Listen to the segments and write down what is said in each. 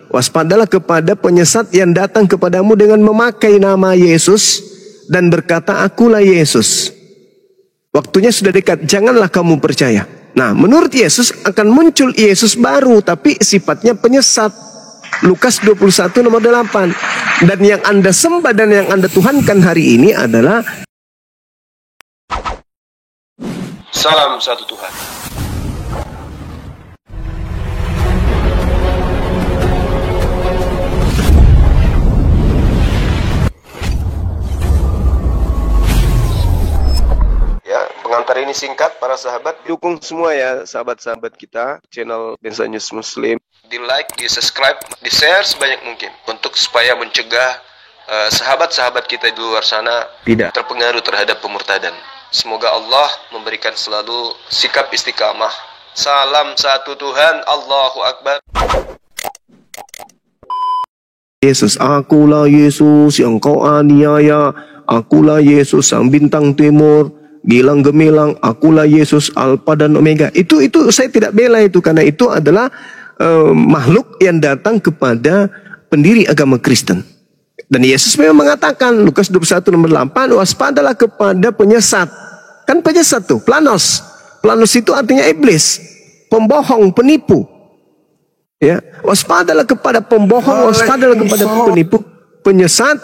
Waspadalah kepada penyesat yang datang kepadamu dengan memakai nama Yesus dan berkata, akulah Yesus. Waktunya sudah dekat, janganlah kamu percaya. Nah, menurut Yesus akan muncul Yesus baru, tapi sifatnya penyesat. Lukas 21 nomor 8. Dan yang Anda sembah dan yang Anda tuhankan hari ini adalah salam satu Tuhan. Ya, pengantar ini singkat, para sahabat. dukung semua ya sahabat-sahabat kita channel Densa News Muslim. Di like, di subscribe, di share sebanyak mungkin untuk supaya mencegah sahabat-sahabat kita di luar sana Tidak terpengaruh terhadap pemurtadan. Semoga Allah memberikan selalu sikap istiqamah. Salam satu Tuhan, Allahu Akbar. Yesus, akulah Yesus yang kau aniaya, akulah Yesus sang bintang timur, gilang gemilang, akulah Yesus Alfa dan Omega. Itu saya tidak bela itu, karena itu adalah makhluk yang datang kepada pendiri agama Kristen. Dan Yesus memang mengatakan, Lukas 21 nomor 8, waspadalah kepada penyesat. Kan penyesat tuh, planos. Planos itu artinya iblis, pembohong, penipu. Ya, waspadalah kepada pembohong, waspadalah kepada penipu, penyesat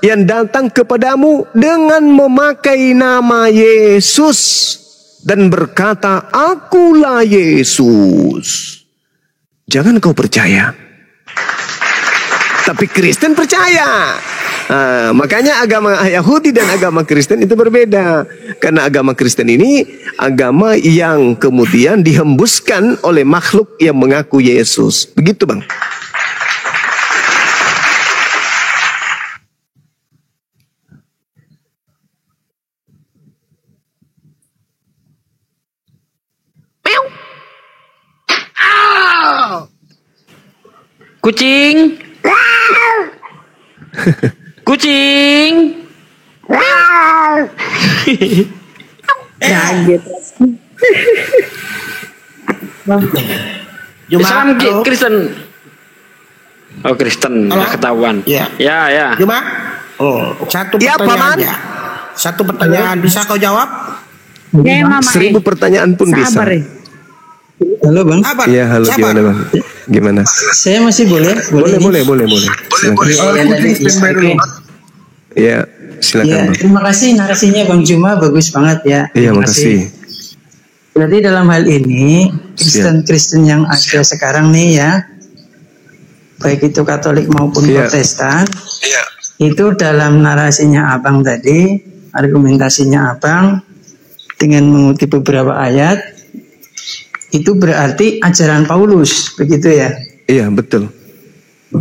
yang datang kepadamu dengan memakai nama Yesus dan berkata, akulah Yesus. Jangan kau percaya. Tapi Kristen percaya. Makanya agama Yahudi dan agama Kristen itu berbeda. Karena agama Kristen ini agama yang kemudian dihembuskan oleh makhluk yang mengaku Yesus. Begitu, Bang. Kucing. Kucing. Kaget. Islam Kristen. Oh, Kristen. Nggak ketahuan. Ya. Ya. Juma. Oh, satu Ya, pertanyaan Paman. aja. Satu pertanyaan bisa kau jawab? Ya, Mama. 1000 pertanyaan pun bisa. Sabar ya. Halo Bang. Apa? Iya, halo, Siapa? gimana Bang? Gimana? Saya masih boleh? Boleh. Silakan. Ya, silakan Ya, Bang. terima kasih narasinya Bang Juma, bagus banget ya. Iya, Terima makasih. Berarti dalam hal ini Kristen-Kristen yang ada sekarang nih ya, baik itu Katolik maupun Iya. Protestan, Iya. itu dalam narasinya Abang tadi, argumentasinya Abang dengan mengutip beberapa ayat, itu berarti ajaran Paulus, begitu ya? Iya, betul.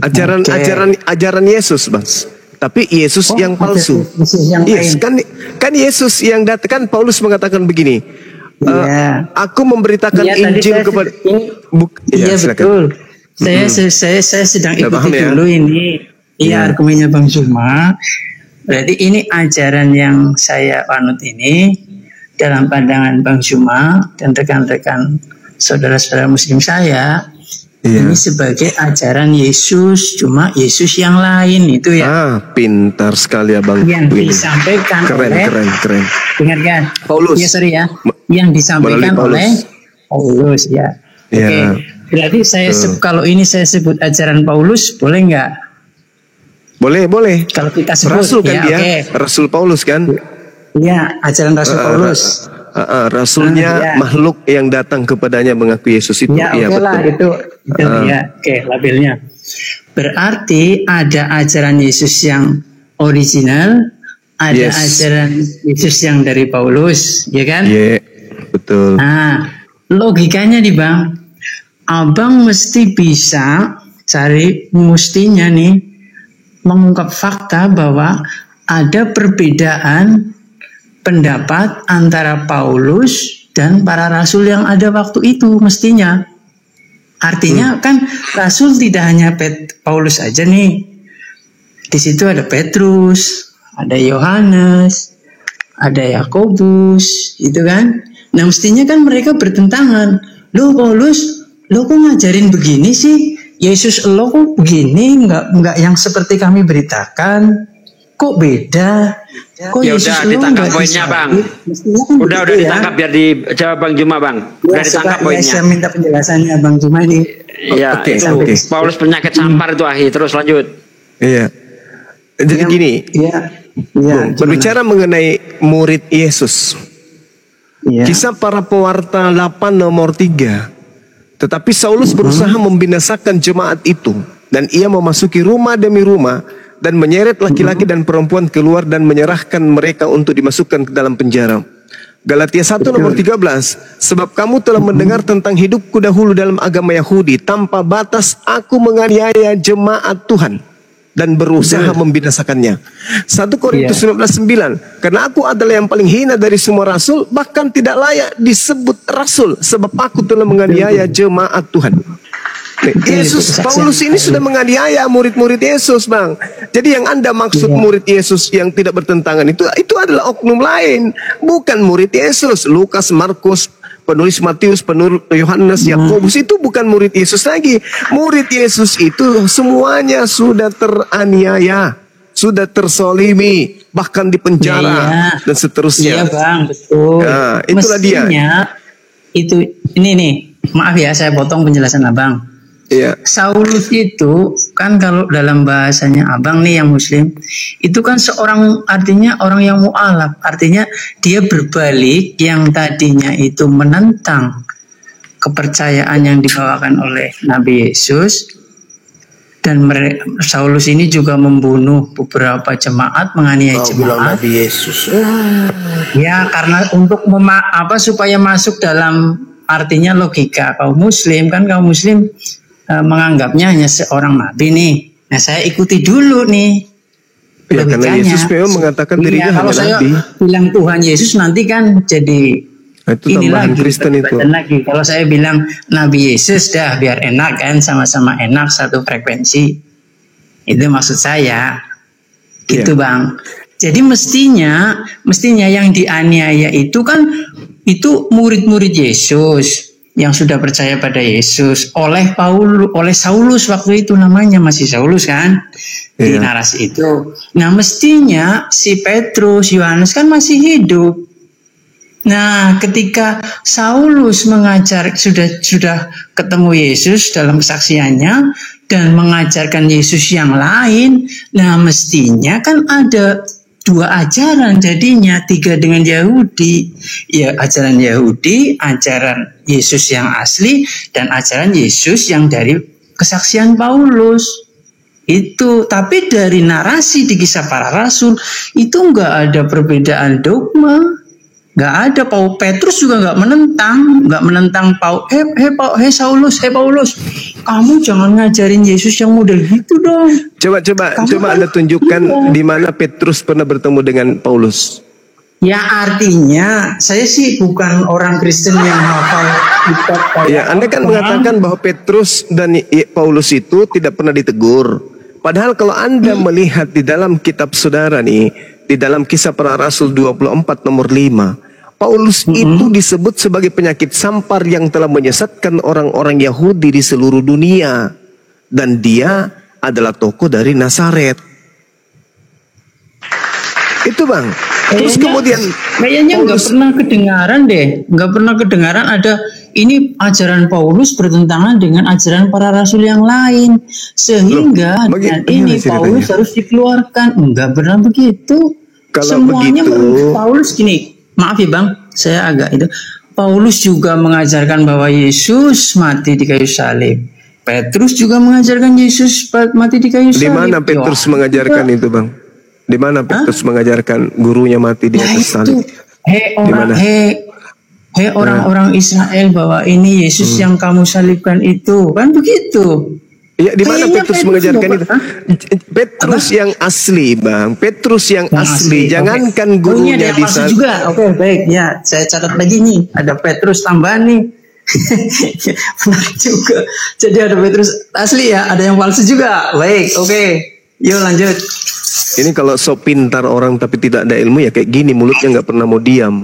Ajaran Yesus, Bang. Tapi Yesus yang palsu. Yesus yang Yes, lain. kan Yesus yang datang, kan Paulus mengatakan begini. Iya. Aku memberitakan Iya, tadi Injil saya kepada Iya silakan. betul. Saya sedang Udah ikuti paham ya? dulu ini. Iya. Iya, argumennya Bang Juma. Berarti ini ajaran yang saya anut ini dalam pandangan Bang Juma dan rekan-rekan saudara-saudara Muslim saya. Iya. Ini sebagai ajaran Yesus, cuma Yesus yang lain itu ya. Pintar sekali Abang. Yang Begini. disampaikan Keren. dengar kan? Paulus. Ya sorry ya. Yang disampaikan Melalui oleh Paulus ya. Ya. Oke. Berarti kalau ini saya sebut ajaran Paulus, boleh nggak? Boleh. Kalau kita sebut Rasul kan dia, ya, oke. Rasul Paulus kan. Iya, ajaran Rasul Paulus. Rasulnya Ya. makhluk yang datang kepadanya mengaku Yesus itu. Ya, Iya, oke lah betul. itu ya. Oke, labelnya. Berarti ada ajaran Yesus yang original, ada Yes. ajaran Yesus yang dari Paulus, ya kan? Iya, betul. Nah, logikanya nih Bang, Abang mesti bisa mestinya nih mengungkap fakta bahwa ada perbedaan pendapat antara Paulus dan para rasul yang ada waktu itu mestinya. Artinya kan rasul tidak hanya Paulus aja nih. Di situ ada Petrus, ada Yohanes, ada Yakobus, itu kan. Nah mestinya kan mereka bertentangan. Loh Paulus, lo kok ngajarin begini sih? Yesus lo kok begini, nggak yang seperti kami beritakan, kok beda? Kok Ya Yesus udah lo ditangkap nggak poinnya, Bang. disalib? Mestinya kan Udah begitu ya. ditangkap biar dijawab Bang Juma, Bang. Udah Ya, ditangkap coba, ya, poinnya. saya minta penjelasannya Bang Juma ini. Iya, Oke, itu oke. Paulus penyakit sampar itu akhir. Terus lanjut. Iya. Jadi gini, Iya, iya. berbicara mengenai murid Yesus. Iya. Kisah para pewarta 8 nomor 3. Tetapi Saulus berusaha membinasakan jemaat itu. Dan ia memasuki rumah demi rumah. Dan menyeret laki-laki dan perempuan keluar dan menyerahkan mereka untuk dimasukkan ke dalam penjara. Galatia 1 nomor 13. Sebab kamu telah mendengar tentang hidupku dahulu dalam agama Yahudi. Tanpa batas aku menganiaya jemaat Tuhan. Dan berusaha membinasakannya. 1 Korintus 19:9. Karena aku adalah yang paling hina dari semua rasul. Bahkan tidak layak disebut rasul. Sebab aku telah menganiaya jemaat Tuhan. Yesus, Paulus ini sudah menganiaya murid-murid Yesus, Bang. Jadi yang Anda maksud murid Yesus yang tidak bertentangan itu adalah oknum lain, bukan murid Yesus. Lukas, Markus, penulis Matius, penulis Yohanes, Yakobus itu bukan murid Yesus lagi. Murid Yesus itu semuanya sudah teraniaya, sudah tersolimi, bahkan dipenjara dan seterusnya. Iya, Bang, betul. Nah, itulah dia. Mestinya, itu ini nih, maaf ya saya potong penjelasan Abang. Iya. Saulus itu kan kalau dalam bahasanya Abang nih yang Muslim itu kan seorang, artinya orang yang mu'alaf, artinya dia berbalik yang tadinya itu menentang kepercayaan yang dibawakan oleh Nabi Yesus. Dan Saulus ini juga membunuh beberapa jemaat, menganiaya jemaat. Nabi Yesus. Ya, karena untuk supaya masuk dalam artinya logika kaum Muslim, kan kaum Muslim menganggapnya hanya seorang nabi nih. Nah, saya ikuti dulu nih. Ya, karena Yesus memang mengatakan dirinya kalau hanya saya nabi. bilang Tuhan Yesus nanti kan jadi Itu ini tambahan lagi, Kristen itu. perdebatan lagi. Kalau saya bilang Nabi Yesus dah biar enak kan, sama-sama enak, satu frekuensi. Itu maksud saya. Gitu Bang. Jadi mestinya yang dianiaya itu kan itu murid-murid Yesus yang sudah percaya pada Yesus oleh Saulus waktu itu, namanya masih Saulus kan di narasi itu. Nah mestinya si Petrus, Yohanes kan masih hidup. Nah ketika Saulus sudah ketemu Yesus dalam kesaksiannya dan mengajarkan Yesus yang lain, nah mestinya kan ada dua ajaran jadinya, tiga dengan Yahudi. Ya, ajaran Yahudi, ajaran Yesus yang asli, dan ajaran Yesus yang dari kesaksian Paulus. Itu, tapi dari narasi di Kisah Para Rasul itu nggak ada perbedaan dogma. Nggak ada. Petrus juga nggak menentang Saulus, kamu jangan ngajarin Yesus yang model gitu dong. Coba Anda tunjukkan di mana Petrus pernah bertemu dengan Paulus. Ya artinya saya sih bukan orang Kristen yang hafal kitab. Ya, Anda kan mengatakan bahwa Petrus dan Paulus itu tidak pernah ditegur. Padahal kalau Anda melihat di dalam kitab saudara nih, di dalam Kisah Para Rasul 24 nomor 5, Paulus itu disebut sebagai penyakit sampar yang telah menyesatkan orang-orang Yahudi di seluruh dunia. Dan dia adalah tokoh dari Nazaret. Itu Bang. Terus kemudian kayaknya nggak pernah kedengaran ada ini ajaran Paulus bertentangan dengan ajaran para rasul yang lain, sehingga ini Paulus harus dikeluarkan. Enggak pernah begitu. Kalau semuanya begitu, Paulus gini, maaf ya Bang, saya agak itu. Paulus juga mengajarkan bahwa Yesus mati di kayu salib. Petrus juga mengajarkan Yesus mati di kayu salib. Di mana Petrus mengajarkan itu Bang? Di mana Petrus mengajarkan gurunya mati di atas salib? Orang-orang Israel, bahwa ini Yesus yang kamu salibkan itu, kan begitu. Ya, di mana Petrus mengajarkan itu? Petrus yang asli, Bang. Petrus yang asli. Jangankan gurunya di sana. Juga. Oke, baik. Ya, saya catat lagi nih. Ada Petrus tambahan nih. Benar juga. Jadi ada Petrus asli ya, ada yang palsu juga. Baik, oke. Yuk lanjut. Ini kalau sok pintar orang tapi tidak ada ilmu ya kayak gini, mulutnya nggak pernah mau diam.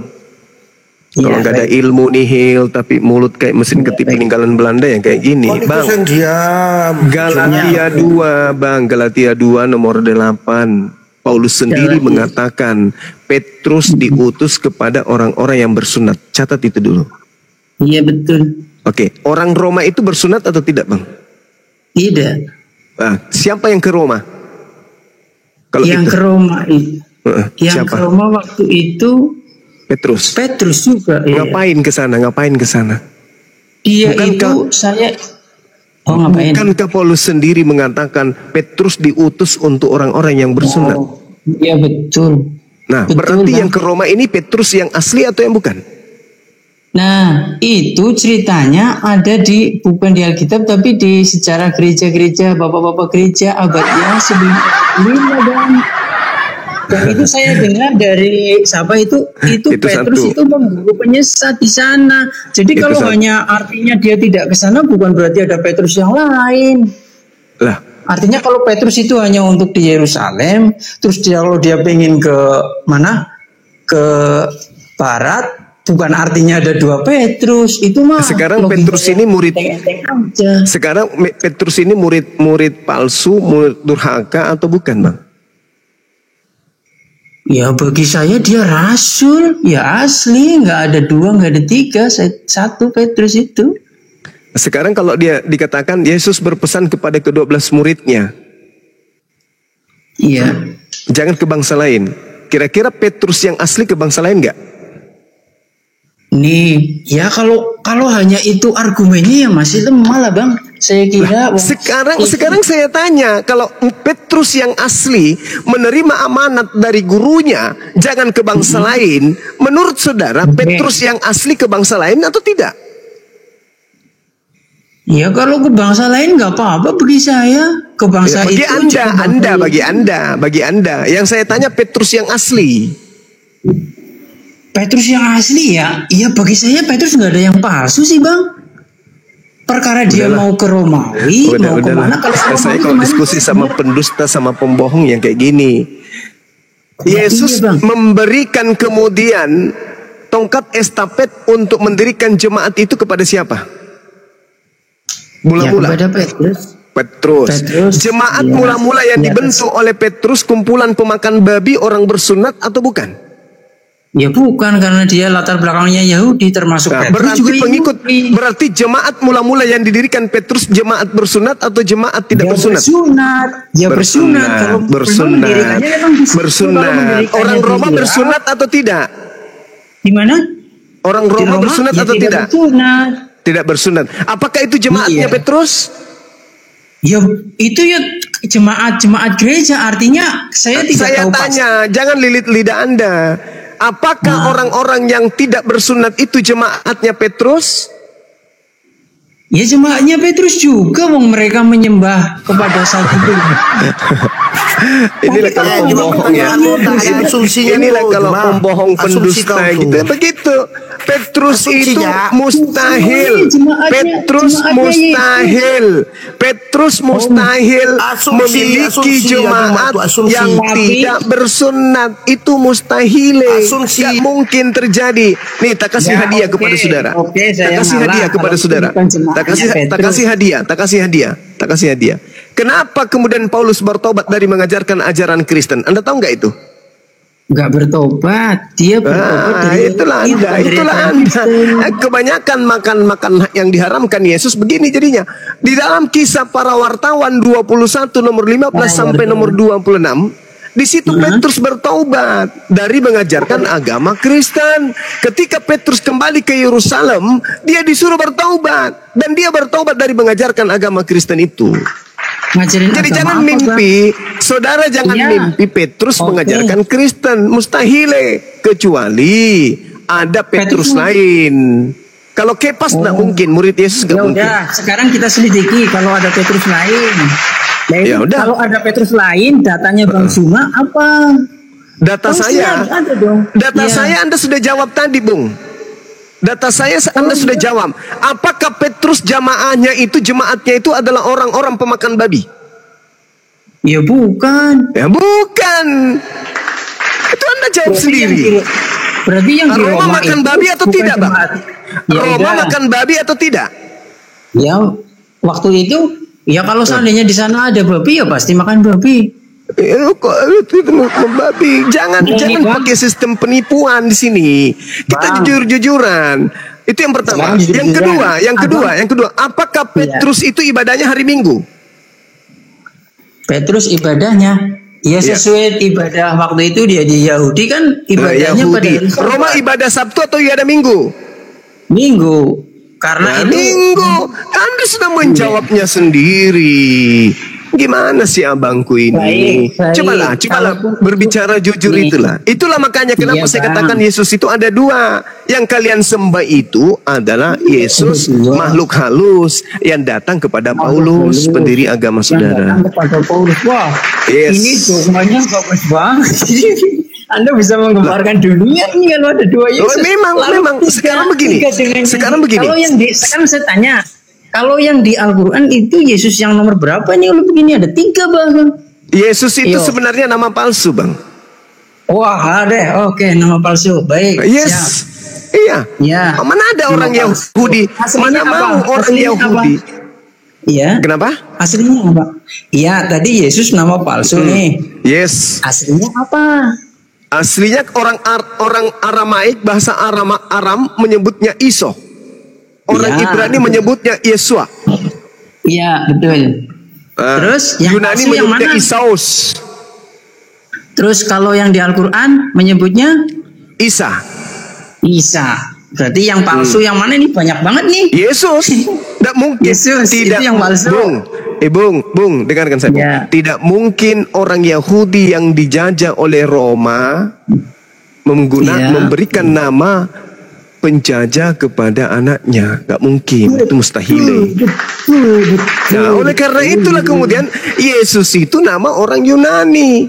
Kalau Iya, nggak ada baik. ilmu nihil, tapi mulut kayak mesin ketik peninggalan Belanda yang kayak gini, Bang. diam. Galatia 2, Bang. Galatia 2 nomor 8. Paulus sendiri Galatia. mengatakan Petrus diutus kepada orang-orang yang bersunat. Catat itu dulu. Iya betul. Oke, orang Roma itu bersunat atau tidak, Bang? Tidak. Nah, siapa yang ke Roma? Kalau Yang itu, ke Roma itu, yang siapa? ke Roma waktu itu Petrus. Petrus juga. Iya. Ngapain ke sana? Ngapain ke sana? Dia Bukankah- itu saya. Oh ngapain? Bukankah Paulus sendiri mengatakan Petrus diutus untuk orang-orang yang bersunat? Oh, iya betul. Nah, Betul, berarti Bang. yang ke Roma ini Petrus yang asli atau yang bukan? Nah, itu ceritanya ada bukan di Alkitab tapi di sejarah gereja-gereja, bapak-bapak gereja abad yang sebelum dan itu saya dengar dari siapa itu Itu Petrus satu. itu membawa penyesat di sana. Jadi Itu kalau satu. hanya artinya dia tidak ke sana bukan berarti ada Petrus yang lain. Lah, Artinya kalau Petrus itu hanya untuk di Yerusalem, terus kalau dia pengen ke mana? Ke barat, bukan artinya ada 2 Petrus. Itu mah Sekarang logika Petrus ini murid- enteng-enteng aja. sekarang Petrus ini murid palsu, murid durhaka atau bukan, Bang? Ya bagi saya dia rasul, ya asli, nggak ada 2, nggak ada 3, 1 Petrus itu. Sekarang kalau dia dikatakan Yesus berpesan kepada ke-12 muridnya, Iya. jangan ke bangsa lain. Kira-kira Petrus yang asli ke bangsa lain nggak? Nih, ya kalau hanya itu argumennya ya masih lemah lah bang. Saya kira Sekarang saya tanya, kalau Petrus yang asli menerima amanat dari gurunya, jangan ke bangsa lain. Menurut saudara, Petrus yang asli ke bangsa lain atau tidak? Ya kalau ke bangsa lain nggak apa-apa bagi saya. Ke bangsa Bagi itu Anda, cuma bagi Anda. Yang saya tanya Petrus yang asli. Petrus yang asli ya. Iya bagi saya Petrus nggak ada yang palsu sih bang. Perkara dia Udahlah. mau ke Romawi, mau kemana? Kalau Saya Romawi kalau kemana? diskusi sama pendusta, sama pembohong yang kayak gini. Yesus Iya, Bang. memberikan kemudian tongkat estafet untuk mendirikan jemaat itu kepada siapa? Ya Mula-mula kepada Petrus. Petrus. Petrus, Jemaat iya. mula-mula yang Iya, dibentuk oleh Petrus kumpulan pemakan babi orang bersunat atau bukan? Ya bukan karena dia latar belakangnya Yahudi termasuk Nah, Petrus berarti juga pengikut, Yahudi. berarti jemaat mula-mula yang didirikan Petrus jemaat bersunat atau jemaat tidak Ya bersunat? bersunat. Ya bersunat. Kalau memang bersunat, mendirikannya memang di situ. Kalau bersunat. mendirikannya Orang Roma di bersunat atau tidak? Di mana? Orang Di Roma bersunat ya atau tidak? Bersunat. Tidak bersunat. Apakah itu jemaatnya Iya. Petrus? Ya itu ya jemaat gereja artinya saya tidak Saya tahu pasti. tanya, jangan lilit lidah Anda. Apakah orang-orang yang tidak bersunat itu jemaatnya Petrus? Ya jemaatnya Petrus juga wong mereka menyembah kepada satu Tuhan. Inilah kalau pembohong ya. Inilah kalau pembohong pendusta gitu. Begitu. Petrus itu mustahil. Petrus mustahil. Petrus mustahil memiliki jemaat yang tidak bersunat. Itu mustahil. Gak mungkin terjadi. Nih, tak kasih Ya, hadiah oke. kepada saudara. Oke, Tak saya kasih ngalah hadiah kepada kalau saudara. bukan jemaatnya Tak kasih Petrus. hadiah. Tak kasih hadiah. Tak kasih hadiah. Kenapa kemudian Paulus bertobat dari mengajarkan ajaran Kristen? Anda tahu nggak itu? Enggak bertobat, dia bertobat dari Itulah Yahudi, Anda, bukan dari itulah ajaran Anda. Kristen. Kebanyakan makan yang diharamkan Yesus begini jadinya. Di dalam kisah para wartawan 21 nomor 15 sampai nomor 26, di situ Petrus bertobat dari mengajarkan agama Kristen. Ketika Petrus kembali ke Yerusalem, dia disuruh bertobat dan dia bertobat dari mengajarkan agama Kristen itu. Ngajarin Jadi agama jangan apa, mimpi, saudara jangan Iya. mimpi Petrus Oke. mengajarkan Kristen, mustahile, kecuali ada Petrus Petrus- lain. Kalau Kepas nggak mungkin, murid Yesus nggak Ya mungkin. udah, sekarang kita selidiki kalau ada Petrus lain. Nah, Ya ini udah. kalau ada Petrus lain, datanya Bang Zuma apa? Data Pasti saya, ada dong. data Iya. saya Anda sudah jawab tadi, Bung. Data saya Anda sudah jawab. Apakah Petrus jamaahnya itu, jemaatnya itu adalah orang-orang pemakan babi? Ya bukan. Ya bukan. Itu Anda jawab Berarti sendiri. Berarti yang di Roma makan itu babi atau bukan tidak, Bang? jemaat. Ya Roma udah. makan babi atau tidak? Ya waktu itu ya kalau seandainya di sana ada babi ya pasti makan babi. Kok itu babi? Jangan Ini, jangan Bang. pakai sistem penipuan di sini. Kita Bang. jujur-jujuran. Itu yang pertama. Sekarang jujur-jujuran. Yang kedua, apakah Petrus itu ibadahnya hari Minggu? Petrus ibadahnya ya Iya. sesuai ibadah waktu itu dia di Yahudi kan ibadahnya pada Yahudi. hari Sabat. Roma ibadah Sabtu atau ibadah Minggu? Minggu karena Nah, itu Minggu. Anda sudah menjawabnya sendiri. Gimana sih abangku ini? Baik. Cobalah Kalaupun berbicara jujur ini. Itulah makanya kenapa Iya, saya Bang. katakan Yesus itu ada dua. Yang kalian sembah itu adalah Yesus Ada dua. makhluk halus yang datang kepada Paulus, pendiri agama yang saudara. datang kepada Paulus. Wah, Yes. ini dogmanya bagus banget. Anda bisa menggemparkan dunia ini kalau ada dua Yesus. memang. Sekarang begini. Kalau yang sekarang saya tanya, kalau yang di Al-Quran itu Yesus yang nomor berapa nih? Kalau begini ada 3 bahkan. Yesus itu Yo. sebenarnya nama palsu, Bang. Wah, ada. Oke, nama palsu. Baik. Yes. Siap. Iya. Ya. Mana ada Nama orang palsu. Yahudi? Mana Aslinya apa? mau orang Aslinya Yahudi? apa? Iya. Kenapa? Aslinya apa? Iya, tadi Yesus nama palsu nih. Yes. Aslinya apa? Aslinya orang Aramaik, bahasa Aram menyebutnya Iso. Orang Ya. Ibrani menyebutnya Yesua. Iya, betul. Terus yang Yunani palsu yang menyebutnya mana? Isaus. Terus kalau yang di Al-Quran menyebutnya Isa. Isa. Berarti yang palsu yang mana nih? Banyak banget nih. Yesus. Tidak mungkin. Yesus, Tidak. itu yang palsu. Bung, dengarkan saya. Bung. Ya. Tidak mungkin orang Yahudi yang dijajah oleh Roma Ya. memberikan nama penjajah kepada anaknya. Gak mungkin. Itu mustahil. Nah, oleh karena itulah kemudian Yesus itu nama orang Yunani.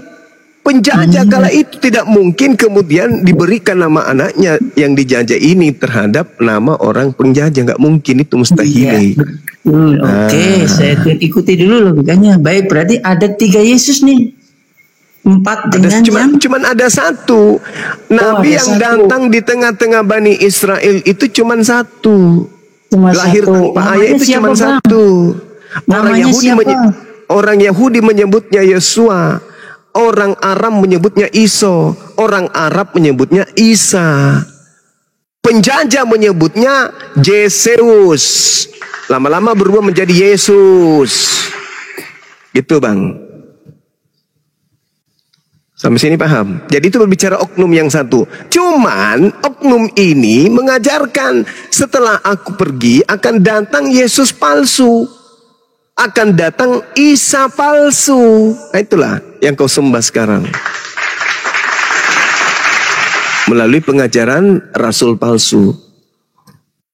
Penjajah kala itu tidak mungkin kemudian diberikan nama anaknya yang dijajah ini terhadap nama orang penjajah. Nggak mungkin, itu mustahil. Iya, betul. Oke, saya ikuti dulu logikanya. Baik, berarti ada 3 Yesus nih. 4 dengan Cuman ada satu. Nabi ada yang satu. datang di tengah-tengah Bani Israel itu cuman satu. Cuma Lahir satu. tanpa ayah Namanya itu siapa, cuman Bang? satu. Namanya siapa? Orang Yahudi menyebutnya Yesua. Orang Aram menyebutnya Iso. Orang Arab menyebutnya Isa. Penjajah menyebutnya Yesus. Lama-lama berubah menjadi Yesus. Gitu, Bang. Sampai sini paham? Jadi itu berbicara oknum yang satu. Cuman oknum ini mengajarkan setelah aku pergi akan datang Yesus palsu. Akan datang Isa palsu. Nah, itulah yang kau sembah sekarang. Melalui pengajaran Rasul palsu.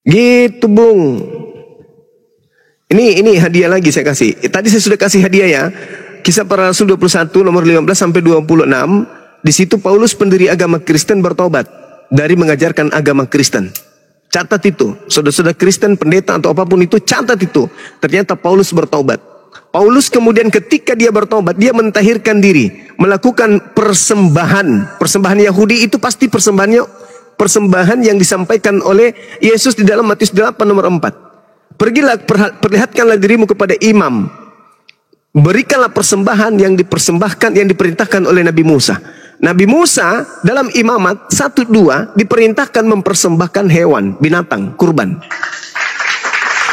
Gitu, Bung. Ini hadiah lagi saya kasih. Tadi saya sudah kasih hadiah ya. Kisah Para Rasul 21 nomor 15 sampai 26. Di situ Paulus pendiri agama Kristen bertobat dari mengajarkan agama Kristen. Catat itu, saudara-saudara Kristen, pendeta atau apapun itu, catat itu. Ternyata Paulus bertobat. Paulus kemudian ketika dia bertobat, dia mentahirkan diri, melakukan persembahan. Persembahan Yahudi itu pasti persembahan yang disampaikan oleh Yesus di dalam Matius 8 nomor 4. Pergilah, perlihatkanlah dirimu kepada imam. Berikanlah persembahan yang dipersembahkan, yang diperintahkan oleh Nabi Musa. Nabi Musa dalam imamat 1-2 diperintahkan mempersembahkan hewan, binatang, kurban.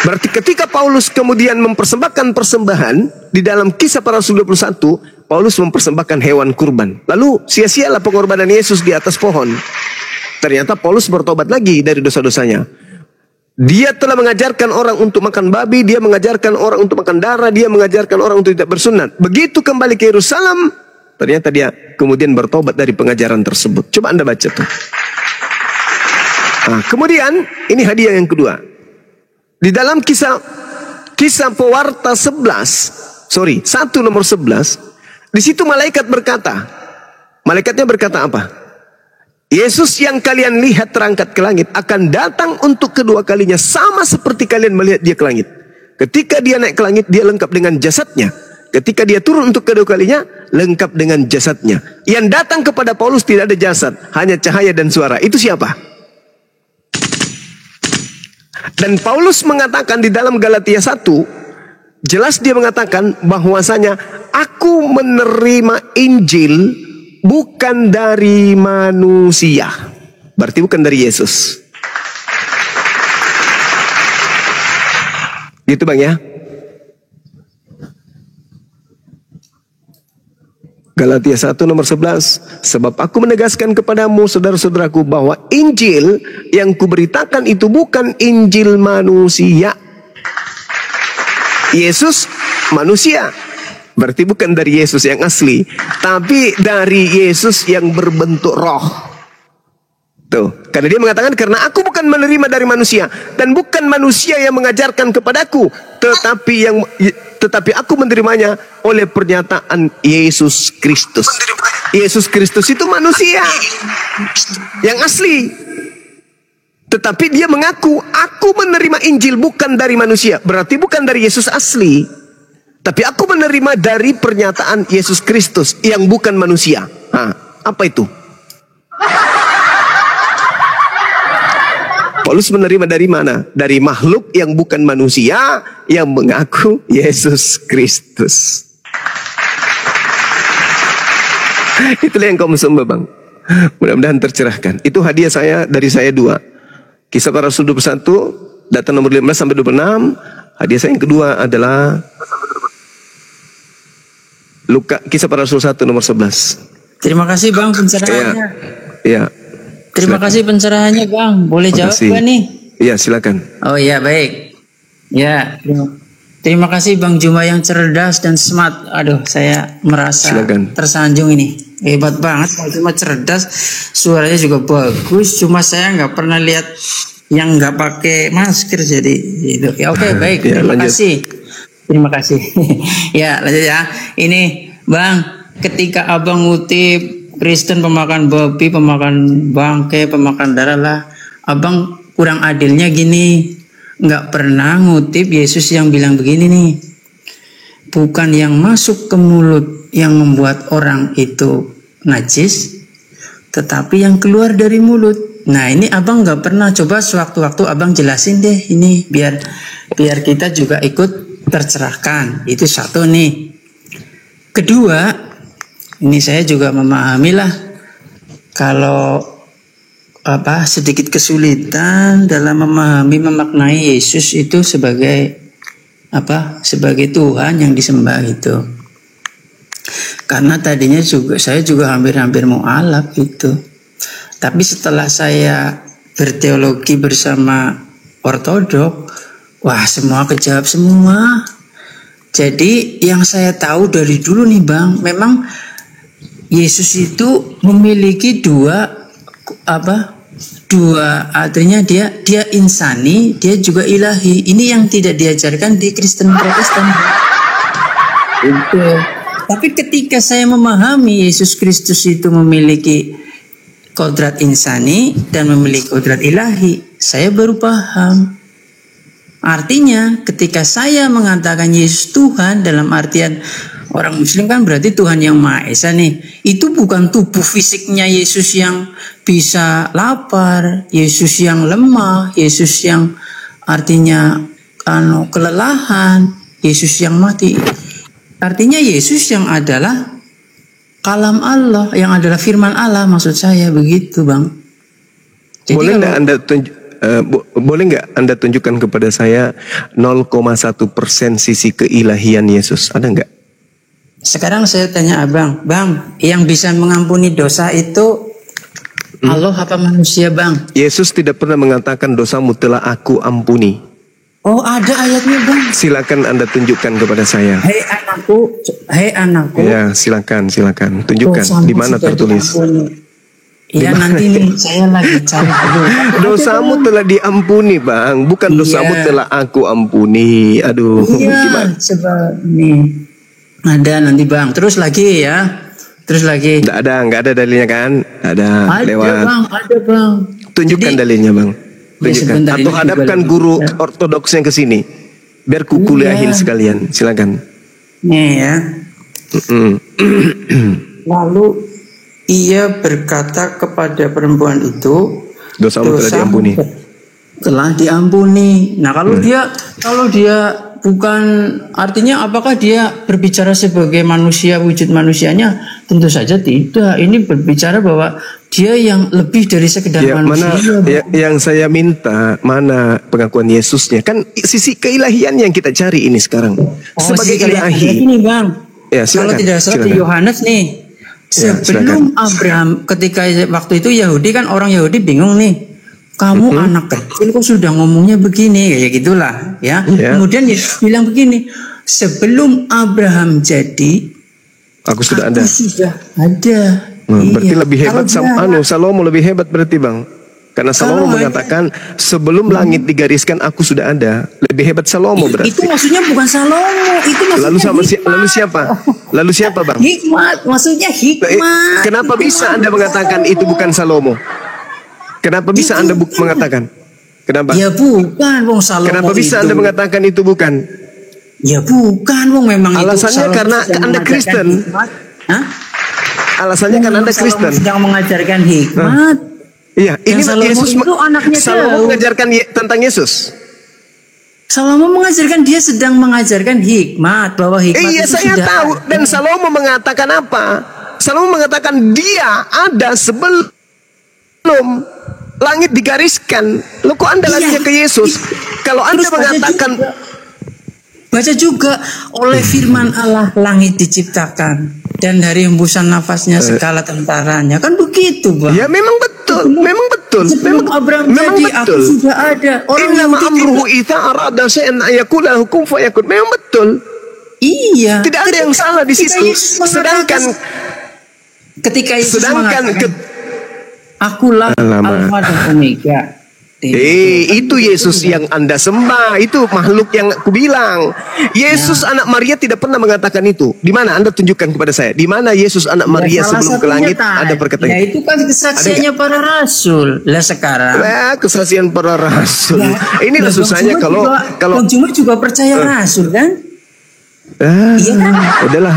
Berarti ketika Paulus kemudian mempersembahkan persembahan di dalam Kisah Para Rasul 21, Paulus mempersembahkan hewan kurban. Lalu sia-sialah pengorbanan Yesus di atas pohon. Ternyata Paulus bertobat lagi dari dosa-dosanya. Dia telah mengajarkan orang untuk makan babi, dia mengajarkan orang untuk makan darah, dia mengajarkan orang untuk tidak bersunat. Begitu kembali ke Yerusalem, ternyata dia kemudian bertobat dari pengajaran tersebut. Coba Anda baca tuh. Nah, kemudian ini hadiah yang kedua. Di dalam kisah Pewarta 1 nomor 11, di situ malaikat berkata, malaikatnya berkata apa? Yesus yang kalian lihat terangkat ke langit akan datang untuk kedua kalinya sama seperti kalian melihat dia ke langit. Ketika dia naik ke langit, dia lengkap dengan jasadnya. Ketika dia turun untuk kedua kalinya, lengkap dengan jasadnya. Yang datang kepada Paulus tidak ada jasad, hanya cahaya dan suara. Itu siapa? Dan Paulus mengatakan di dalam Galatia 1, jelas dia mengatakan bahwasanya aku menerima Injil bukan dari manusia. Berarti bukan dari Yesus. Gitu Bang ya. Galatia 1 nomor 11. Sebab aku menegaskan kepadamu saudara-saudaraku bahwa Injil yang kuberitakan itu bukan Injil manusia. Yesus manusia. Berarti bukan dari Yesus yang asli, tapi dari Yesus yang berbentuk roh. Tuh, karena dia mengatakan karena aku bukan menerima dari manusia dan bukan manusia yang mengajarkan kepadaku, tetapi aku menerimanya oleh pernyataan Yesus Kristus. Yesus Kristus itu manusia yang asli. Tetapi dia mengaku aku menerima Injil bukan dari manusia. Berarti bukan dari Yesus asli, tapi aku menerima dari pernyataan Yesus Kristus yang bukan manusia. Apa itu? Paulus menerima dari mana? Dari makhluk yang bukan manusia yang mengaku Yesus Kristus. Itulah yang kamu sembah Bang. Mudah-mudahan tercerahkan. Itu hadiah saya dari saya 2. Kisah Para Rasul 21, data nomor 15 sampai 26. Hadiah saya yang kedua adalah Kisah Para Rasul 1 nomor 11. Terima kasih Bang pencerahannya. Iya. Terima kasih pencerahannya Bang. Boleh jawab gak nih? Iya silakan. Oh iya baik. Ya terima kasih Bang Juma yang cerdas dan smart. Aduh saya merasa tersanjung ini. Hebat banget Bang Juma, cerdas. Suaranya juga bagus. Cuma saya nggak pernah lihat yang nggak pakai masker jadi gitu. Ya oke baik. Terima kasih. Terima kasih. Ya lanjut ya. Ini Bang, ketika Abang ngutip Kristen pemakan babi, pemakan bangkai, pemakan darah lah. Abang kurang adilnya gini, nggak pernah ngutip Yesus yang bilang begini nih. Bukan yang masuk ke mulut yang membuat orang itu najis, tetapi yang keluar dari mulut. Nah ini abang nggak pernah. Coba sewaktu-waktu abang jelasin deh ini biar kita juga ikut tercerahkan. Itu satu nih. Kedua. Ini saya juga memahami lah kalau sedikit kesulitan dalam memahami memaknai Yesus itu sebagai Tuhan yang disembah itu. Karena tadinya saya juga hampir-hampir mualaf itu. Tapi setelah saya berteologi bersama ortodok, wah semua kejawab semua. Jadi yang saya tahu dari dulu nih Bang, memang Yesus itu memiliki dua artinya dia insani, dia juga ilahi. Ini yang tidak diajarkan di Kristen Protestan. Itu. Tapi ketika saya memahami Yesus Kristus itu memiliki kodrat insani dan memiliki kodrat ilahi, saya baru paham. Artinya ketika saya mengatakan Yesus Tuhan dalam artian orang Muslim kan berarti Tuhan yang Maha Esa nih. Itu bukan tubuh fisiknya Yesus yang bisa lapar, Yesus yang lemah, Yesus yang artinya kelelahan, Yesus yang mati. Artinya Yesus yang adalah kalam Allah, yang adalah firman Allah, maksud saya begitu Bang. Jadi boleh nggak Anda tunjukkan kepada saya 0,1% sisi keilahian Yesus? Ada nggak? Sekarang saya tanya Abang, Bang, yang bisa mengampuni dosa itu Allah apa manusia Bang? Yesus tidak pernah mengatakan dosamu telah aku ampuni. Oh ada ayatnya Bang. Silakan Anda tunjukkan kepada saya. Hei anakku. Ya silakan tunjukkan di mana tertulis. Iya nanti nih saya lagi cari dulu. Dosamu telah diampuni Bang, bukan dosamu telah aku ampuni. Aduh, gimana? Coba nih. Ada nanti Bang. Terus lagi ya. Nggak ada dalilnya kan? Ada lewat. Ada Bang. Tunjukkan dalilnya Bang. Tunjukkan. Atau hadapkan guru ortodoks yang ke sini. Biar ku kuliahin sekalian. Silakan. Nih ya. Lalu ia berkata kepada perempuan itu, Dosamu telah diampuni. telah diampuni. Nah, kalau dia bukan, artinya apakah dia berbicara sebagai manusia, wujud manusianya? Tentu saja tidak. Ini berbicara bahwa dia yang lebih dari sekedar manusia. Yang saya minta, mana pengakuan Yesusnya? Kan sisi keilahian yang kita cari ini sekarang. Sebagai ilahi. Ini Bang, Ya, silakan, kalau tidak salah di Yohanes nih, sebelum Abraham, ketika waktu itu Yahudi kan, orang Yahudi bingung nih. Kamu anak kecil kok sudah ngomongnya begini, kayak gitulah ya. Kemudian Yesus bilang begini, sebelum Abraham jadi, aku sudah ada. Berarti Berarti lebih hebat Salomo lebih hebat berarti Bang. Karena Salomo mengatakan sebelum langit digariskan aku sudah ada. Lebih hebat Salomo berarti. Itu maksudnya bukan Salomo, itu maksudnya lalu siapa? Lalu siapa Bang? Hikmat, maksudnya hikmat. Kenapa bisa Anda mengatakan itu bukan Salomo? Kenapa bisa Anda mengatakan? Kenapa? Ya bukan, Wong Salomo. Kenapa bisa Anda mengatakan itu bukan? Ya bukan, Wong, memang alasannya itu karena Anda Kristen. Alasannya karena Anda Kristen. Sedang mengajarkan hikmat. Iya, ini Yesus itu anaknya Salomo mengajarkan tentang Yesus. Salomo mengajarkan, dia sedang mengajarkan hikmat, bahwa hikmat iya, itu saya sudah tahu. Dan Salomo mengatakan apa? Salomo mengatakan dia ada sebelum langit digariskan. Loh, kok Anda larinya ke Yesus? Kalau Anda mengatakan, baca juga oleh firman Allah langit diciptakan dan dari hembusan nafasnya segala tentaranya. Kan begitu, Bang. Ya memang betul, memang betul. Sebelum Abraham memang jadi, betul. aku sudah ada. Innama amruhu idza arada syai'an ayakula hukum fayakun. Memang betul. Iya. Tidak ada yang salah di situ. Sedangkan ketika Yesus mengatakan, akulah Alfa dan Omega. Itu Yesus yang Anda sembah. Itu makhluk yang aku bilang. Yesus anak Maria tidak pernah mengatakan itu. Di mana Anda tunjukkan kepada saya? Di mana Yesus anak Maria sebelum ke langit ada perkataan? Ya itu kan kesaksiannya para rasul. Lah sekarang. Kesaksian para rasul. Inilah susahnya kalau cuma juga percaya rasul kan? Iya kan? Udahlah.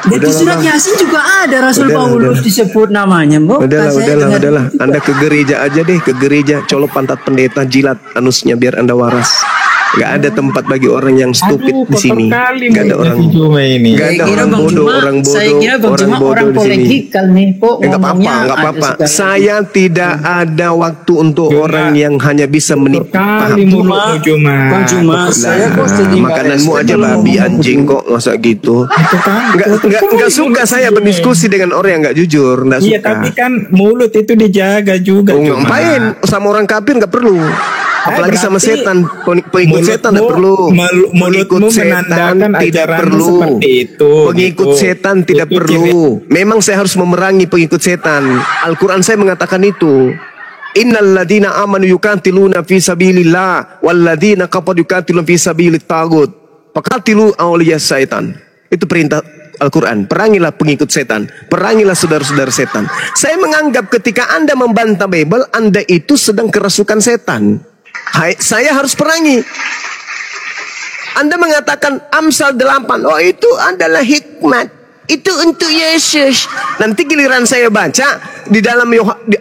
Dan di surat Yasin juga ada Rasul Paulus disebut namanya, Mbok. Udahlah. Anda ke gereja aja deh, ke gereja, colok pantat pendeta, jilat anusnya biar Anda waras. Gak ada tempat bagi orang yang stupid di sini. Gak ada orang. Gak ada orang bodoh, Saya kira Bang Juma orang kolegikal nih, kok. Gak apa-apa. Saya tidak ada waktu untuk orang yang hanya bisa menipu. Bang Juma, saya kok makananmu aja babi anjing kok, masa gitu. Gak suka saya berdiskusi dengan orang yang gak jujur. Iya, tapi kan mulut itu dijaga juga. Ngapain? Sama orang kafir gak perlu. Apalagi sama setan, pengikut setan tidak perlu. Mulutmu menandakan ajaranmu seperti itu. Pengikut setan tidak perlu. Memang saya harus memerangi pengikut setan. Al-Quran saya mengatakan itu. Innal ladina amanu yuqatiluna fi sabilillah wal ladina kafaru yuqatiluna fi sabilit tagut. Faqatilu awliyas syaitan. Itu perintah Al-Quran. Perangilah pengikut setan. Perangilah saudara-saudara setan. Saya menganggap ketika Anda membantah Bible, Anda itu sedang kerasukan setan. Saya harus perangi. Anda mengatakan Amsal 8, oh itu adalah hikmat, itu untuk Yesus. Nanti giliran saya baca di dalam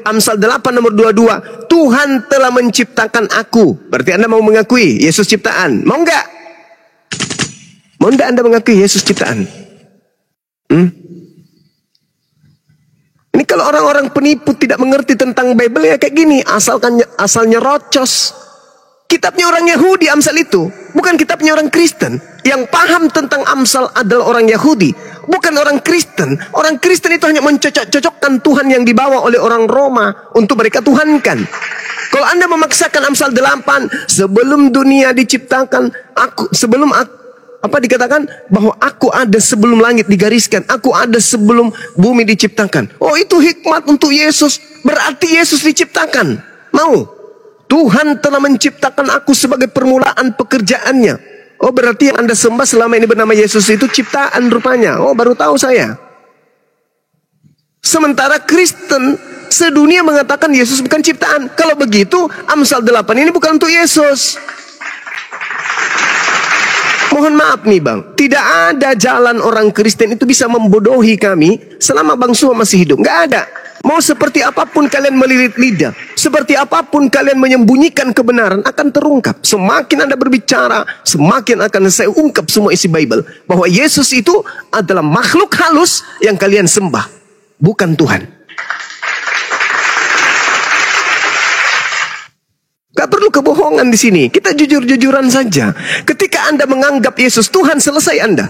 Amsal 8 nomor 22, Tuhan telah menciptakan aku. Berarti Anda mau mengakui Yesus ciptaan? Mau enggak? Mau enggak Anda mengakui Yesus ciptaan? Ini kalau orang-orang penipu tidak mengerti tentang Bible ya kayak gini, asalnya rocos. Kitabnya orang Yahudi Amsal itu, bukan kitabnya orang Kristen. Yang paham tentang Amsal adalah orang Yahudi, bukan orang Kristen. Orang Kristen itu hanya mencocok-cocokkan Tuhan yang dibawa oleh orang Roma untuk mereka tuhankan. Kalau Anda memaksakan Amsal 8, sebelum dunia diciptakan, apa dikatakan bahwa aku ada sebelum langit digariskan, aku ada sebelum bumi diciptakan. Oh, itu hikmat untuk Yesus. Berarti Yesus diciptakan. Mau? Tuhan telah menciptakan aku sebagai permulaan pekerjaannya. Oh, berarti yang Anda sembah selama ini bernama Yesus itu ciptaan rupanya. Oh, baru tahu saya. Sementara Kristen sedunia mengatakan Yesus bukan ciptaan. Kalau begitu Amsal 8 ini bukan untuk Yesus. Mohon maaf nih bang, tidak ada jalan orang Kristen itu bisa membodohi kami selama Bang Sua masih hidup. Nggak ada. Mau seperti apapun kalian melilit lidah, seperti apapun kalian menyembunyikan kebenaran akan terungkap. Semakin Anda berbicara, semakin akan saya ungkap semua isi Bible. Bahwa Yesus itu adalah makhluk halus yang kalian sembah, bukan Tuhan. Gak perlu kebohongan di sini. Kita jujur-jujuran saja. Ketika Anda menganggap Yesus Tuhan, selesai Anda.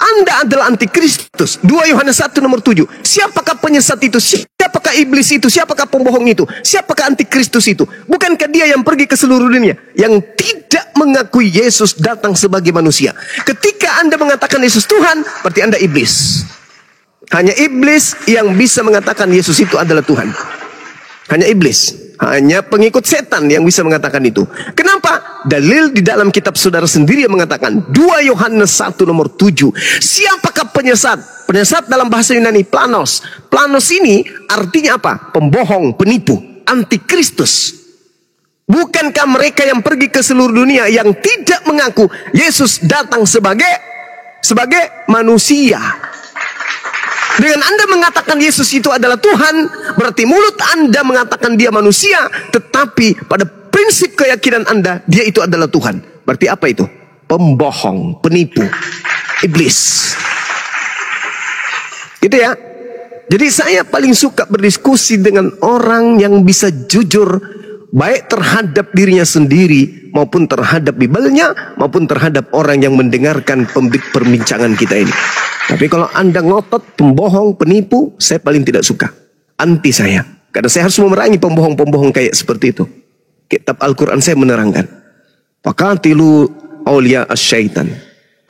Anda adalah antikristus. 2 Yohanes 1 nomor 7. Siapakah penyesat itu? Siapakah iblis itu? Siapakah pembohong itu? Siapakah antikristus itu? Bukankah dia yang pergi ke seluruh dunia, yang tidak mengakui Yesus datang sebagai manusia? Ketika Anda mengatakan Yesus Tuhan, berarti Anda iblis. Hanya iblis yang bisa mengatakan Yesus itu adalah Tuhan. Hanya iblis. Hanya pengikut setan yang bisa mengatakan itu. Kenapa? Dalil di dalam kitab saudara sendiri yang mengatakan 2 Yohanes 1 nomor 7. Siapakah penyesat? Penyesat dalam bahasa Yunani planos. Planos ini artinya apa? Pembohong, penipu, antikristus. Bukankah mereka yang pergi ke seluruh dunia yang tidak mengaku Yesus datang sebagai manusia? Dengan Anda mengatakan Yesus itu adalah Tuhan, berarti mulut Anda mengatakan dia manusia, tetapi pada prinsip keyakinan Anda, dia itu adalah Tuhan. Berarti apa itu? Pembohong, penipu, iblis. Gitu ya. Jadi saya paling suka berdiskusi dengan orang yang bisa jujur, baik terhadap dirinya sendiri, maupun terhadap Bible-nya, maupun terhadap orang yang mendengarkan perbincangan kita ini. Tapi kalau Anda ngotot, pembohong, penipu, saya paling tidak suka. Anti saya. Karena saya harus memerangi pembohong-pembohong kayak seperti itu. Kitab Al-Quran saya menerangkan. Faqatilu awliya asyaitan.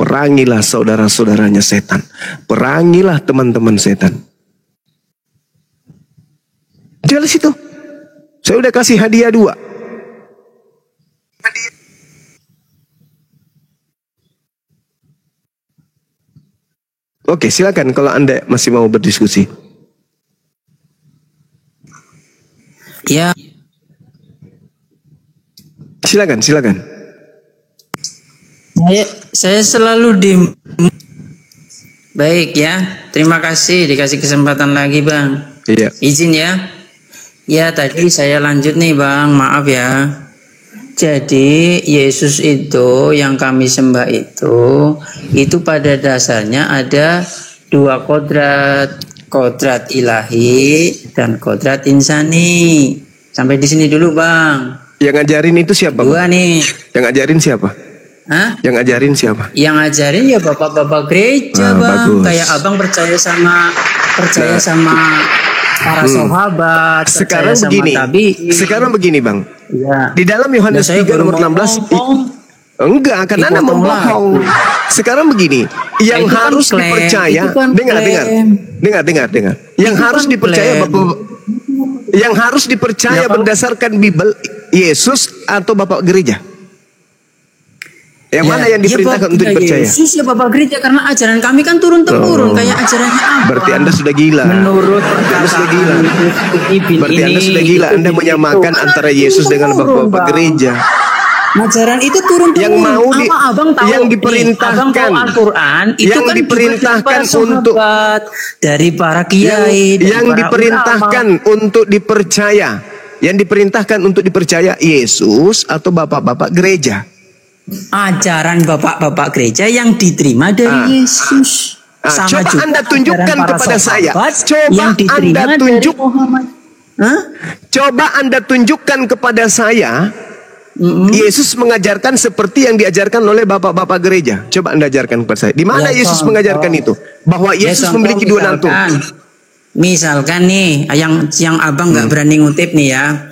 Perangilah saudara-saudaranya setan. Perangilah teman-teman setan. Jelas itu. Saya udah kasih hadiah 2. Oke, silakan kalau Anda masih mau berdiskusi. Ya. Silakan. Saya selalu di. Baik ya, terima kasih dikasih kesempatan lagi Bang. Iya. Izin ya. Ya tadi saya lanjut nih Bang, maaf ya. Jadi Yesus itu yang kami sembah itu pada dasarnya ada 2 kodrat ilahi dan kodrat insani. Sampai di sini dulu Bang. Yang ngajarin itu siapa? 2 nih. Yang ngajarin siapa? Hah? Yang ngajarin siapa? Yang ngajarin ya bapak-bapak gereja Bang. Bagus. Kayak abang percaya sama para sahabat. Sekarang begini Bang. Ya. Di dalam Yohanes 3 nomor 16 enggak akan Anda membohong. Sekarang begini, yang itu harus kan klaim, dipercaya, itu kan dengar. Yang Itu harus kan dipercaya klaim. Bapak, yang harus dipercaya Ya, kalau- berdasarkan Bible, Yesus atau Bapak gereja? Yang mana yang diperintahkan untuk dipercaya? Yesus ya Bapak gereja, karena ajaran kami kan turun-temurun kayak ajarannya apa? Berarti Anda sudah gila. Menurut Anda sudah gila. Ibn Berarti Anda ini, sudah gila. itu, Anda itu. menyamakan antara Yesus dengan Turun-temurun, Bapak Bang. gereja. Ajaran itu turun-temurun. Yang mau abang tahu yang nih, diperintahkan, abang tahu Al-Quran itu yang kan diperintahkan dari para untuk sahabat, dari para kiai, dari yang para diperintahkan ulama. untuk dipercaya, yang diperintahkan untuk dipercaya Yesus atau bapak-bapak gereja. Ajaran bapak-bapak gereja yang diterima dari Yesus. Sama Coba juga Anda tunjukkan ajaran para kepada saya. sahabat Coba yang diterima Anda dari Muhammad. Hah? Coba Anda tunjukkan kepada saya Yesus mengajarkan seperti yang diajarkan oleh bapak-bapak gereja. Coba Anda ajarkan kepada saya. Di mana Ya, Yesus contoh. mengajarkan itu? Bahwa Yesus Ya, contoh memiliki 2 nantu. Misalkan nih, yang abang nggak berani ngutip nih ya.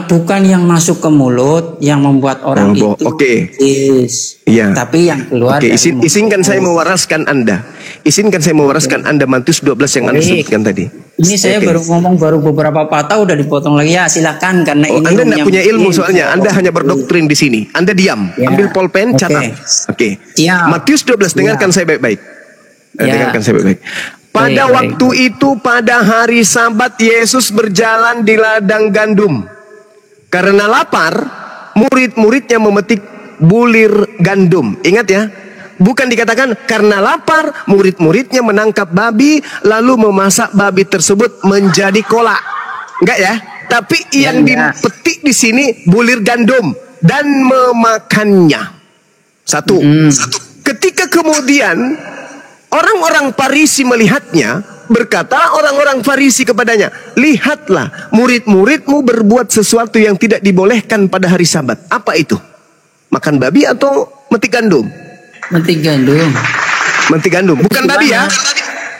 Bukan yang masuk ke mulut yang membuat orang itu najis. Iya. Tapi yang keluar dari mulut. Izinkan saya mewaraskan Anda. Izinkan saya mewaraskan Anda Matius 12 yang Anda sebutkan tadi. Ini saya baru ngomong beberapa patah udah dipotong lagi ya, silakan karena ini Anda tidak punya ilmu mungkin. soalnya. Anda hanya berdoktrin di sini. Anda diam. Ya. Ambil pulpen, catat. Oke. Siap. Matius 12 dengarkan saya baik-baik. Ya. Dengarkan saya baik-baik. Pada Baik. waktu itu pada hari Sabat Yesus berjalan di ladang gandum. Karena lapar, murid-muridnya memetik bulir gandum. Ingat ya, bukan dikatakan karena lapar murid-muridnya menangkap babi lalu memasak babi tersebut menjadi kolak. Enggak ya, tapi yang dipetik di sini bulir gandum dan memakannya. Satu. Ketika kemudian orang-orang Farisi melihatnya, berkata orang-orang Farisi kepadanya, lihatlah murid-muridmu berbuat sesuatu yang tidak dibolehkan pada hari Sabat. Apa itu? Makan babi atau metik gandum? Metik gandum. Metik gandum. Bukan babi ya?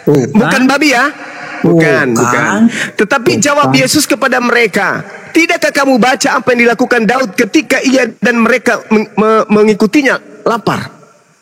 Bukan babi ya? Bukan. Tetapi jawab Yesus kepada mereka, tidakkah kamu baca apa yang dilakukan Daud ketika ia dan mereka mengikutinya lapar?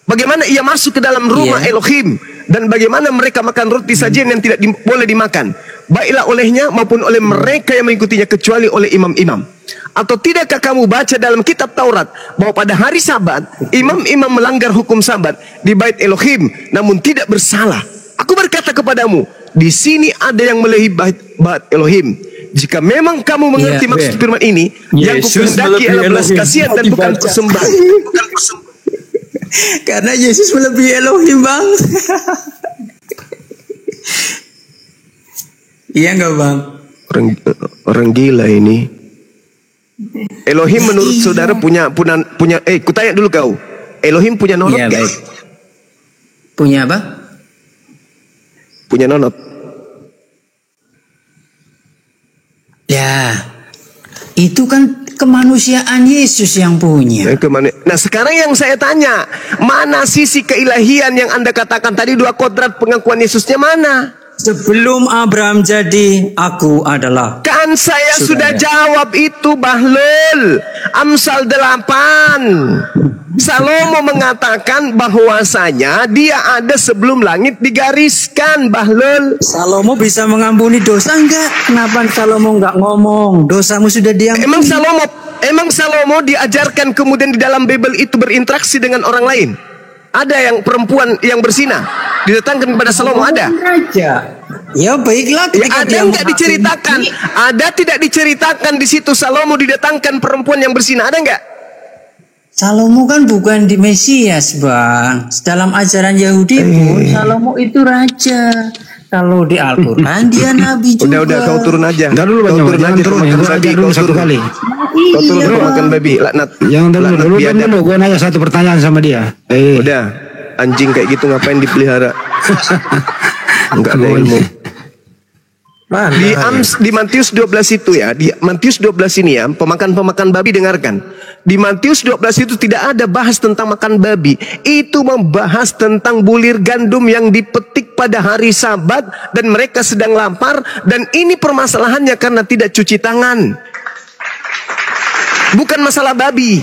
Bagaimana ia masuk ke dalam rumah Elohim dan bagaimana mereka makan roti sajian yang tidak boleh dimakan, baiklah olehnya maupun oleh mereka yang mengikutinya, kecuali oleh imam-imam. Atau tidakkah kamu baca dalam kitab Taurat bahwa pada hari Sabat imam-imam melanggar hukum Sabat di bait Elohim namun tidak bersalah? Aku berkata kepadamu, di sini ada yang melebihi bait Elohim. Jika memang kamu mengerti maksud firman ini, yang kukehendaki adalah belas kasihan dan bukan persembahan. Karena Yesus melebihi Elohim, Bang. Iya enggak, Bang? Orang gila ini. Elohim menurut saudara punya kutanya dulu kau. Elohim punya nonot enggak? Punya apa? Punya nonot. Ya. Itu kan kemanusiaan Yesus yang punya. Nah sekarang yang saya tanya, mana sisi keilahian yang Anda katakan tadi, 2 kodrat pengakuan Yesusnya mana? Sebelum Abraham jadi, aku adalah. Kan saya sudah jawab itu, Bahlul. Amsal 8. Salomo mengatakan bahwasanya dia ada sebelum langit digariskan, Bahlul. Salomo bisa mengampuni dosa enggak? Kenapa Salomo enggak ngomong? Dosamu sudah diampuni. Emang Salomo diajarkan kemudian di dalam Bible itu berinteraksi dengan orang lain? Ada yang perempuan yang berzina didatangkan kepada Salomo, ada? Raja. Ya baiklah. Ya, ada nggak diceritakan? Ada tidak diceritakan di situ Salomo didatangkan perempuan yang berzina? Ada nggak? Salomo kan bukan di Mesias, Bang. Dalam ajaran Yahudi pun Salomo itu raja. Kalau di Al-Quran dia nabi juga. Udah kau turun aja. Entar dulu Bang, jangan turun. Dulu satu kali. Kau turun makan babi, laknat. Jangan dulu gue nanya satu pertanyaan sama dia. Udah, anjing kayak gitu ngapain dipelihara? Enggak ada ilmu. Di Matius 12 itu ya, di Matius 12 ini ya, pemakan babi dengarkan. Di Matius 12 itu tidak ada bahas tentang makan babi. Itu membahas tentang bulir gandum yang dipetik pada hari Sabat dan mereka sedang lapar, dan ini permasalahannya karena tidak cuci tangan. Bukan masalah babi.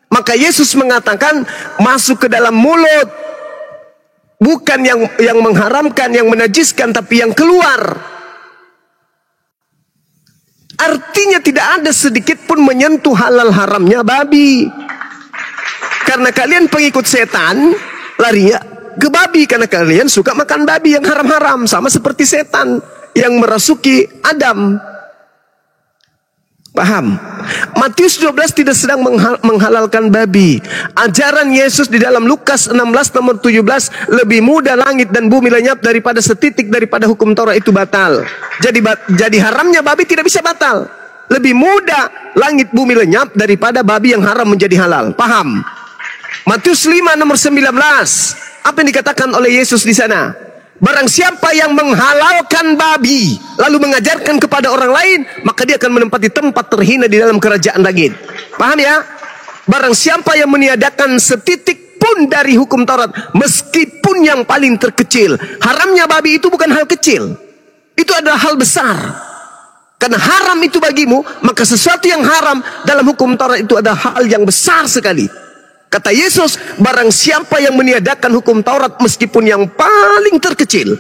Maka Yesus mengatakan masuk ke dalam mulut. Bukan yang mengharamkan, yang menajiskan, tapi yang keluar. Artinya tidak ada sedikit pun menyentuh halal haramnya babi. Karena kalian pengikut setan, lari ke babi. Karena kalian suka makan babi yang haram-haram. Sama seperti setan yang merasuki Adam. Paham? Matius 12 tidak sedang menghalalkan babi. Ajaran Yesus di dalam Lukas 16 nomor 17, lebih mudah langit dan bumi lenyap daripada setitik daripada hukum Taurat itu batal. Jadi haramnya babi tidak bisa batal. Lebih mudah langit bumi lenyap daripada babi yang haram menjadi halal. Paham? Matius 5 nomor 19. Apa yang dikatakan oleh Yesus di sana? Barang siapa yang menghalalkan babi lalu mengajarkan kepada orang lain, maka dia akan menempati tempat terhina di dalam kerajaan langit. Paham ya? Barang siapa yang meniadakan setitik pun dari hukum Taurat, meskipun yang paling terkecil. Haramnya babi itu bukan hal kecil. Itu adalah hal besar. Karena haram itu bagimu, maka sesuatu yang haram dalam hukum Taurat itu adalah hal yang besar sekali. Kata Yesus, barang siapa yang meniadakan hukum Taurat meskipun yang paling terkecil.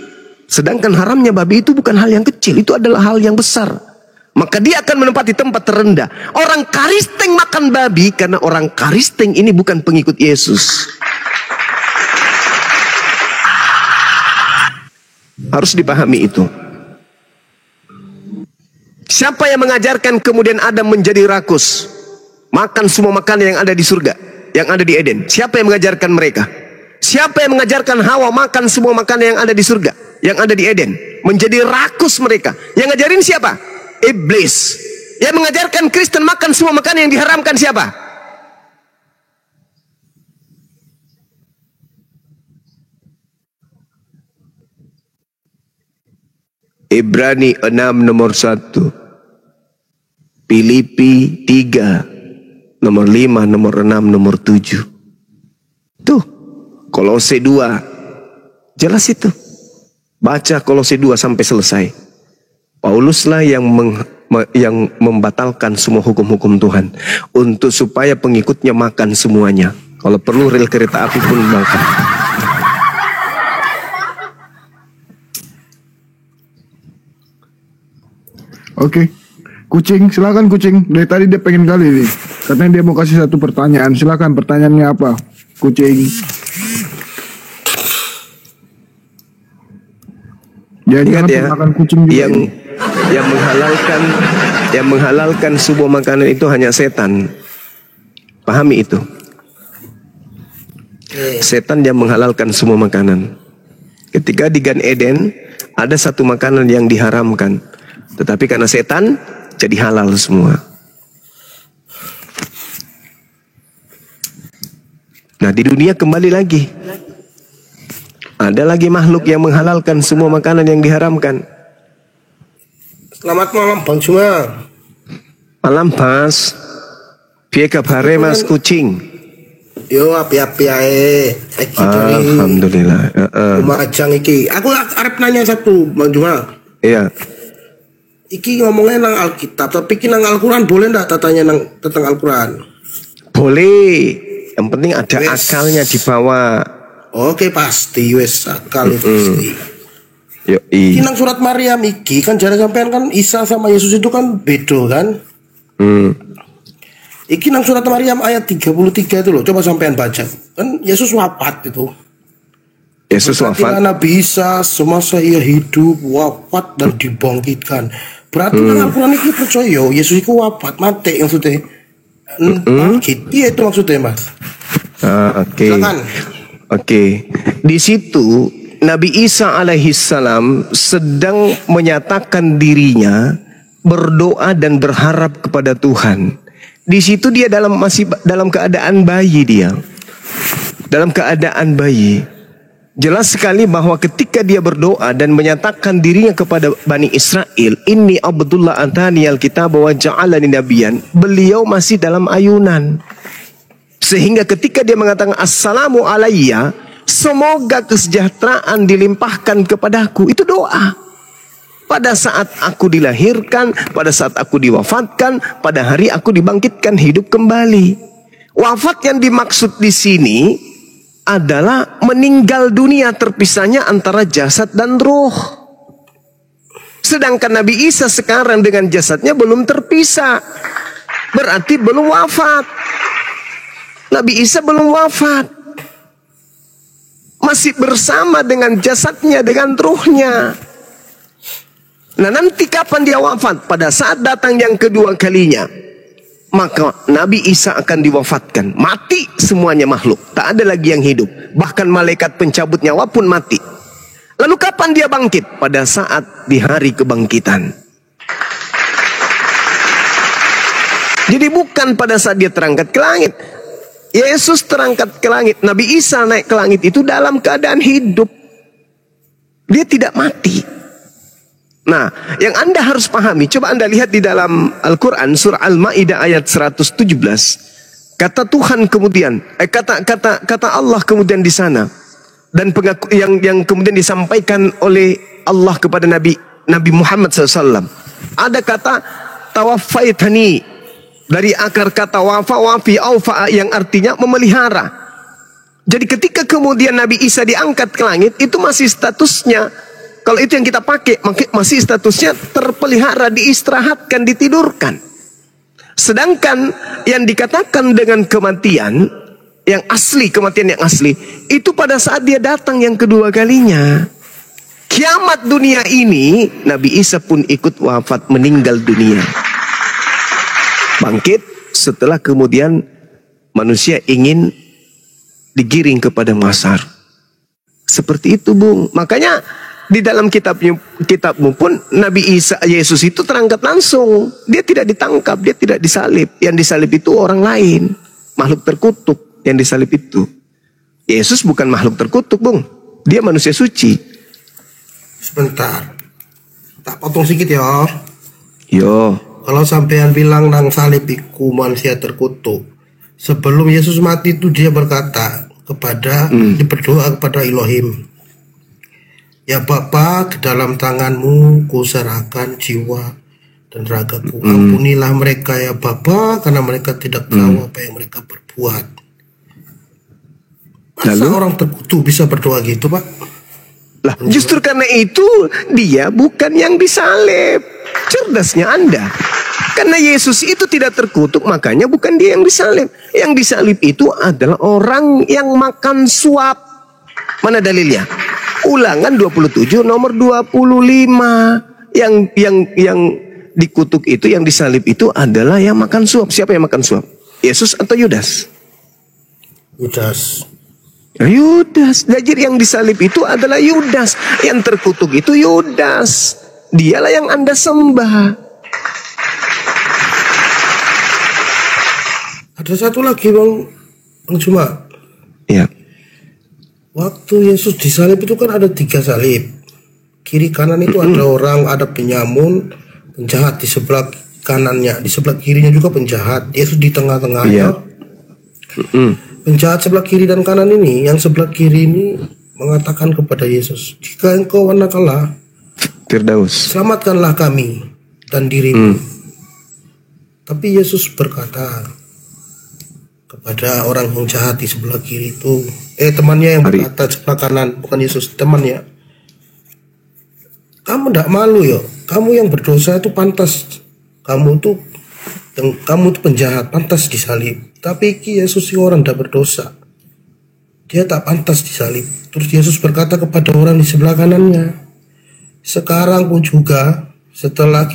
Sedangkan haramnya babi itu bukan hal yang kecil, itu adalah hal yang besar. Maka dia akan menempati tempat terendah. Orang Karisteng makan babi karena orang Karisteng ini bukan pengikut Yesus. Harus dipahami itu. Siapa yang mengajarkan kemudian Adam menjadi rakus? makan semua makanan yang ada di surga, yang ada di Eden. Siapa yang mengajarkan mereka? Siapa yang mengajarkan Hawa makan semua makanan yang ada di surga, yang ada di Eden? Menjadi rakus mereka. Yang ngajarin siapa? Iblis. Yang mengajarkan Kristen makan semua makanan yang diharamkan siapa? Ibrani 6 nomor 1, Filipi 3 nomor 5, nomor 6, nomor 7. Tuh, Kolose 2, jelas itu. Baca Kolose 2 sampai selesai. Pauluslah yang membatalkan semua hukum-hukum Tuhan untuk supaya pengikutnya makan semuanya. Kalau perlu rel kereta api pun makan. Oke. Kucing, silakan kucing. Dari tadi dia pengen kali nih. Katanya dia mau kasih satu pertanyaan. Silakan, pertanyaannya apa? Kucing. Ingat ya, makan kucing juga yang menghalalkan sebuah makanan itu hanya setan. Pahami itu. Setan yang menghalalkan semua makanan. Ketika di Gan Eden ada satu makanan yang diharamkan, tetapi karena setan jadi halal semua. Nah, di dunia kembali lagi. Ada lagi makhluk yang menghalalkan semua makanan yang diharamkan. Selamat malam Bang Juma. Malam Mas. Piye kabare Mas kucing? Yo api-api ae. Alhamdulillah. Lumajang iki. Aku arep nanya satu Bang Juma. Iya. Iki ngomongnya nang Alkitab, tapi iki nang Al-Quran boleh ndak tanya nang tentang Al-Quran? Boleh. Yang penting ada akalnya dibawa. Oke pasti wes akal pasti. Yoi. Iki nang surat Maryam iki kan jare sampean kan Isa sama Yesus itu kan beda kan? Iki nang surat Maryam ayat 33 itu loh, coba sampean baca. Kan Yesus wafat itu. Yesus wafat. Nabi Isa semasa ia hidup wafat dan dibangkitkan. Berarti kan Al-Quran ini percaya Yesus itu wafat, mati maksudnya. Gitu itu maksudnya Mas. Oke. Oke. Di situ Nabi Isa alaihissalam sedang menyatakan dirinya berdoa dan berharap kepada Tuhan. Di situ dia masih dalam keadaan bayi dia. Dalam keadaan bayi. Jelas sekali bahwa ketika dia berdoa dan menyatakan dirinya kepada Bani Israel, Inni Abdullah Antaniyal Kitab wa ja'alani nabiyan, beliau masih dalam ayunan. Sehingga ketika dia mengatakan Assalamu alayya, semoga kesejahteraan dilimpahkan kepadaku, itu doa. Pada saat aku dilahirkan, pada saat aku diwafatkan, pada hari aku dibangkitkan hidup kembali. Wafat yang dimaksud di sini adalah meninggal dunia, terpisahnya antara jasad dan ruh. Sedangkan Nabi Isa sekarang dengan jasadnya belum terpisah, berarti belum wafat. Nabi Isa belum wafat, masih bersama dengan jasadnya, dengan ruhnya. Nah, nanti kapan dia wafat? Pada saat datang yang kedua kalinya, maka Nabi Isa akan diwafatkan. Mati semuanya makhluk. Tak ada lagi yang hidup. Bahkan malaikat pencabut nyawa pun mati. Lalu kapan dia bangkit? Pada saat di hari kebangkitan. Jadi bukan pada saat dia terangkat ke langit. Yesus terangkat ke langit. Nabi Isa naik ke langit itu dalam keadaan hidup. Dia tidak mati. Nah, yang Anda harus pahami, coba Anda lihat di dalam Al-Quran, surah Al-Ma'idah ayat 117. Kata Tuhan kemudian, kata Allah kemudian di sana. Dan yang kemudian disampaikan oleh Allah kepada Nabi Muhammad SAW. Ada kata, tawaffaitani. Dari akar kata wafi aufa yang artinya memelihara. Jadi ketika kemudian Nabi Isa diangkat ke langit, itu masih statusnya, kalau itu yang kita pakai, masih statusnya terpelihara, diistirahatkan, ditidurkan. Sedangkan yang dikatakan dengan kematian yang asli, kematian yang asli, itu pada saat dia datang yang kedua kalinya. Kiamat dunia ini, Nabi Isa pun ikut wafat, meninggal dunia. Bangkit setelah kemudian manusia ingin digiring kepada masar. Seperti itu, Bung. Makanya di dalam kitabmu pun Nabi Isa Yesus itu terangkat langsung. Dia tidak ditangkap, dia tidak disalib. Yang disalib itu orang lain, makhluk terkutuk yang disalib itu. Yesus bukan makhluk terkutuk, Bung. Dia manusia suci. Sebentar. Tak potong sedikit ya. Yo. Kalau sampean bilang nang salib iku manusia terkutuk, sebelum Yesus mati itu dia berkata kepada dia berdoa kepada Elohim. Ya Bapa, ke dalam tanganmu ku serahkan jiwa dan ragaku. Ampunilah mereka ya Bapa, karena mereka tidak tahu apa yang mereka berbuat. Masa orang terkutuk bisa berdoa gitu, Pak? Lah, justru karena itu dia bukan yang disalib. Cerdasnya Anda. Karena Yesus itu tidak terkutuk, makanya bukan dia yang disalib. Yang disalib itu adalah orang yang makan suap. Mana dalilnya? Ulangan 27 nomor 25. Yang dikutuk itu, yang disalib itu adalah yang makan suap. Siapa yang makan suap? Yesus atau Yudas? Yudas. Yudas. Jadi yang disalib itu adalah Yudas. Yang terkutuk itu Yudas. Dialah yang Anda sembah. Ada satu lagi, Bang Juma. Ya. Waktu Yesus disalib itu kan ada 3 salib. Kiri kanan itu ada orang, ada penyamun, penjahat di sebelah kanannya, di sebelah kirinya juga penjahat. Yesus di tengah-tengahnya. Penjahat sebelah kiri dan kanan ini, yang sebelah kiri ini mengatakan kepada Yesus, jika engkau anak Allah, Firdaus, selamatkanlah kami dan dirimu. Tapi Yesus berkata kepada orang yang jahat di sebelah kiri itu, temannya yang berkata sebelah kanan, bukan Yesus, temannya, kamu tidak malu ya, kamu yang berdosa itu pantas, kamu tuh penjahat, pantas disalib. Tapi Yesus si orang tidak berdosa, dia tak pantas disalib. Terus Yesus berkata kepada orang di sebelah kanannya, sekarang pun juga setelah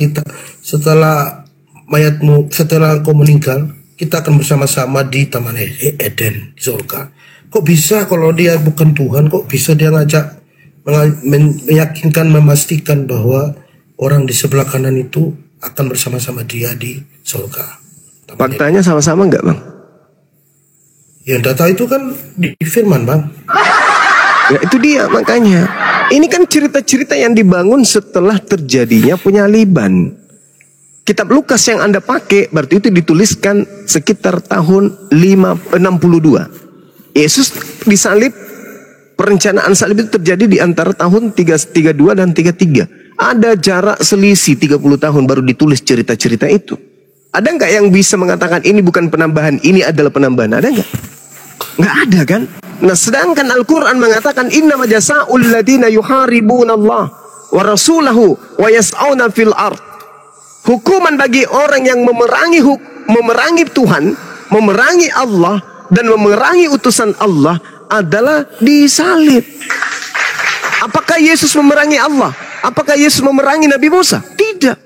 mayatmu, setelah engkau meninggal, kita akan bersama-sama di Taman Eden, di surga. Kok bisa kalau dia bukan Tuhan, kok bisa dia ngajak, meyakinkan, memastikan bahwa orang di sebelah kanan itu akan bersama-sama dia di surga? Faktanya sama-sama enggak, Bang? Ya data itu kan di firman, Bang. Ya itu dia, makanya. Ini kan cerita-cerita yang dibangun setelah terjadinya penyaliban. Kitab Lukas yang Anda pakai berarti itu dituliskan sekitar tahun 62. Yesus disalib, perencanaan salib itu terjadi di antara tahun 332 dan 33. Ada jarak selisih 30 tahun baru ditulis cerita-cerita itu. Ada nggak yang bisa mengatakan ini bukan penambahan, ini adalah penambahan? Ada nggak? Nggak ada kan? Nah, sedangkan Al-Quran mengatakan innama jazaa'ul ladina yuharibunallah wa rasulahu wa yas'auna fil ard. Hukuman bagi orang yang memerangi Tuhan, memerangi Allah, dan memerangi utusan Allah adalah disalib. Apakah Yesus memerangi Allah? Apakah Yesus memerangi Nabi Musa? Tidak.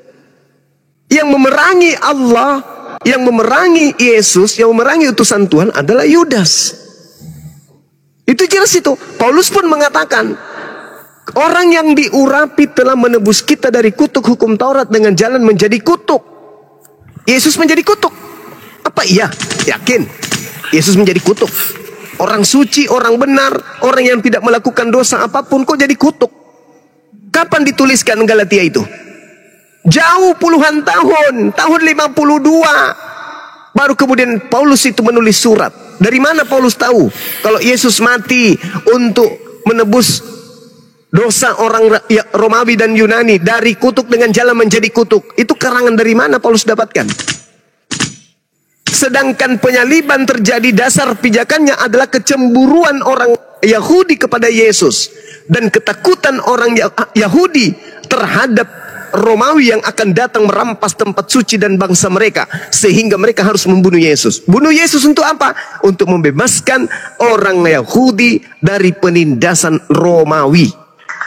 Yang memerangi Allah, yang memerangi Yesus, yang memerangi utusan Tuhan adalah Yudas. Itu jelas itu. Paulus pun mengatakan, orang yang diurapi telah menebus kita dari kutuk hukum Taurat dengan jalan menjadi kutuk. Yesus menjadi kutuk. Apa iya? Yakin? Yesus menjadi kutuk. Orang suci, orang benar, orang yang tidak melakukan dosa apapun kok jadi kutuk. Kapan dituliskan Galatia itu? Jauh puluhan tahun, tahun 52. Baru kemudian Paulus itu menulis surat. Dari mana Paulus tahu kalau Yesus mati untuk menebus dosa orang Romawi dan Yunani dari kutuk dengan jalan menjadi kutuk? Itu karangan dari mana Paulus dapatkan? Sedangkan penyaliban terjadi, dasar pijakannya adalah kecemburuan orang Yahudi kepada Yesus dan ketakutan orang Yahudi terhadap Romawi yang akan datang merampas tempat suci dan bangsa mereka, sehingga mereka harus membunuh Yesus. Bunuh Yesus untuk apa? Untuk membebaskan orang Yahudi dari penindasan Romawi.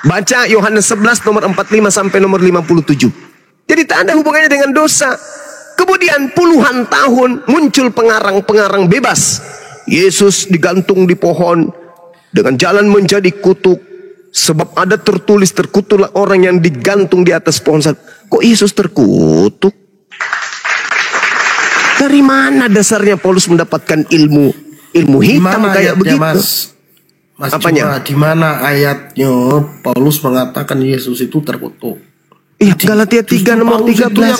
Baca Yohanes 11 nomor 45 sampai nomor 57. Jadi tak ada hubungannya dengan dosa. Kemudian puluhan tahun muncul pengarang-pengarang bebas. Yesus digantung di pohon dengan jalan menjadi kutuk. Sebab ada terkutuklah orang yang digantung di atas pohon. Kok Yesus terkutuk? Dari mana dasarnya Paulus mendapatkan ilmu hitam kayak begitu? Mas Apanya? Di mana ayatnya Paulus mengatakan Yesus itu terkutuk? Iya, Galatia 3 nomor 13. Itu yang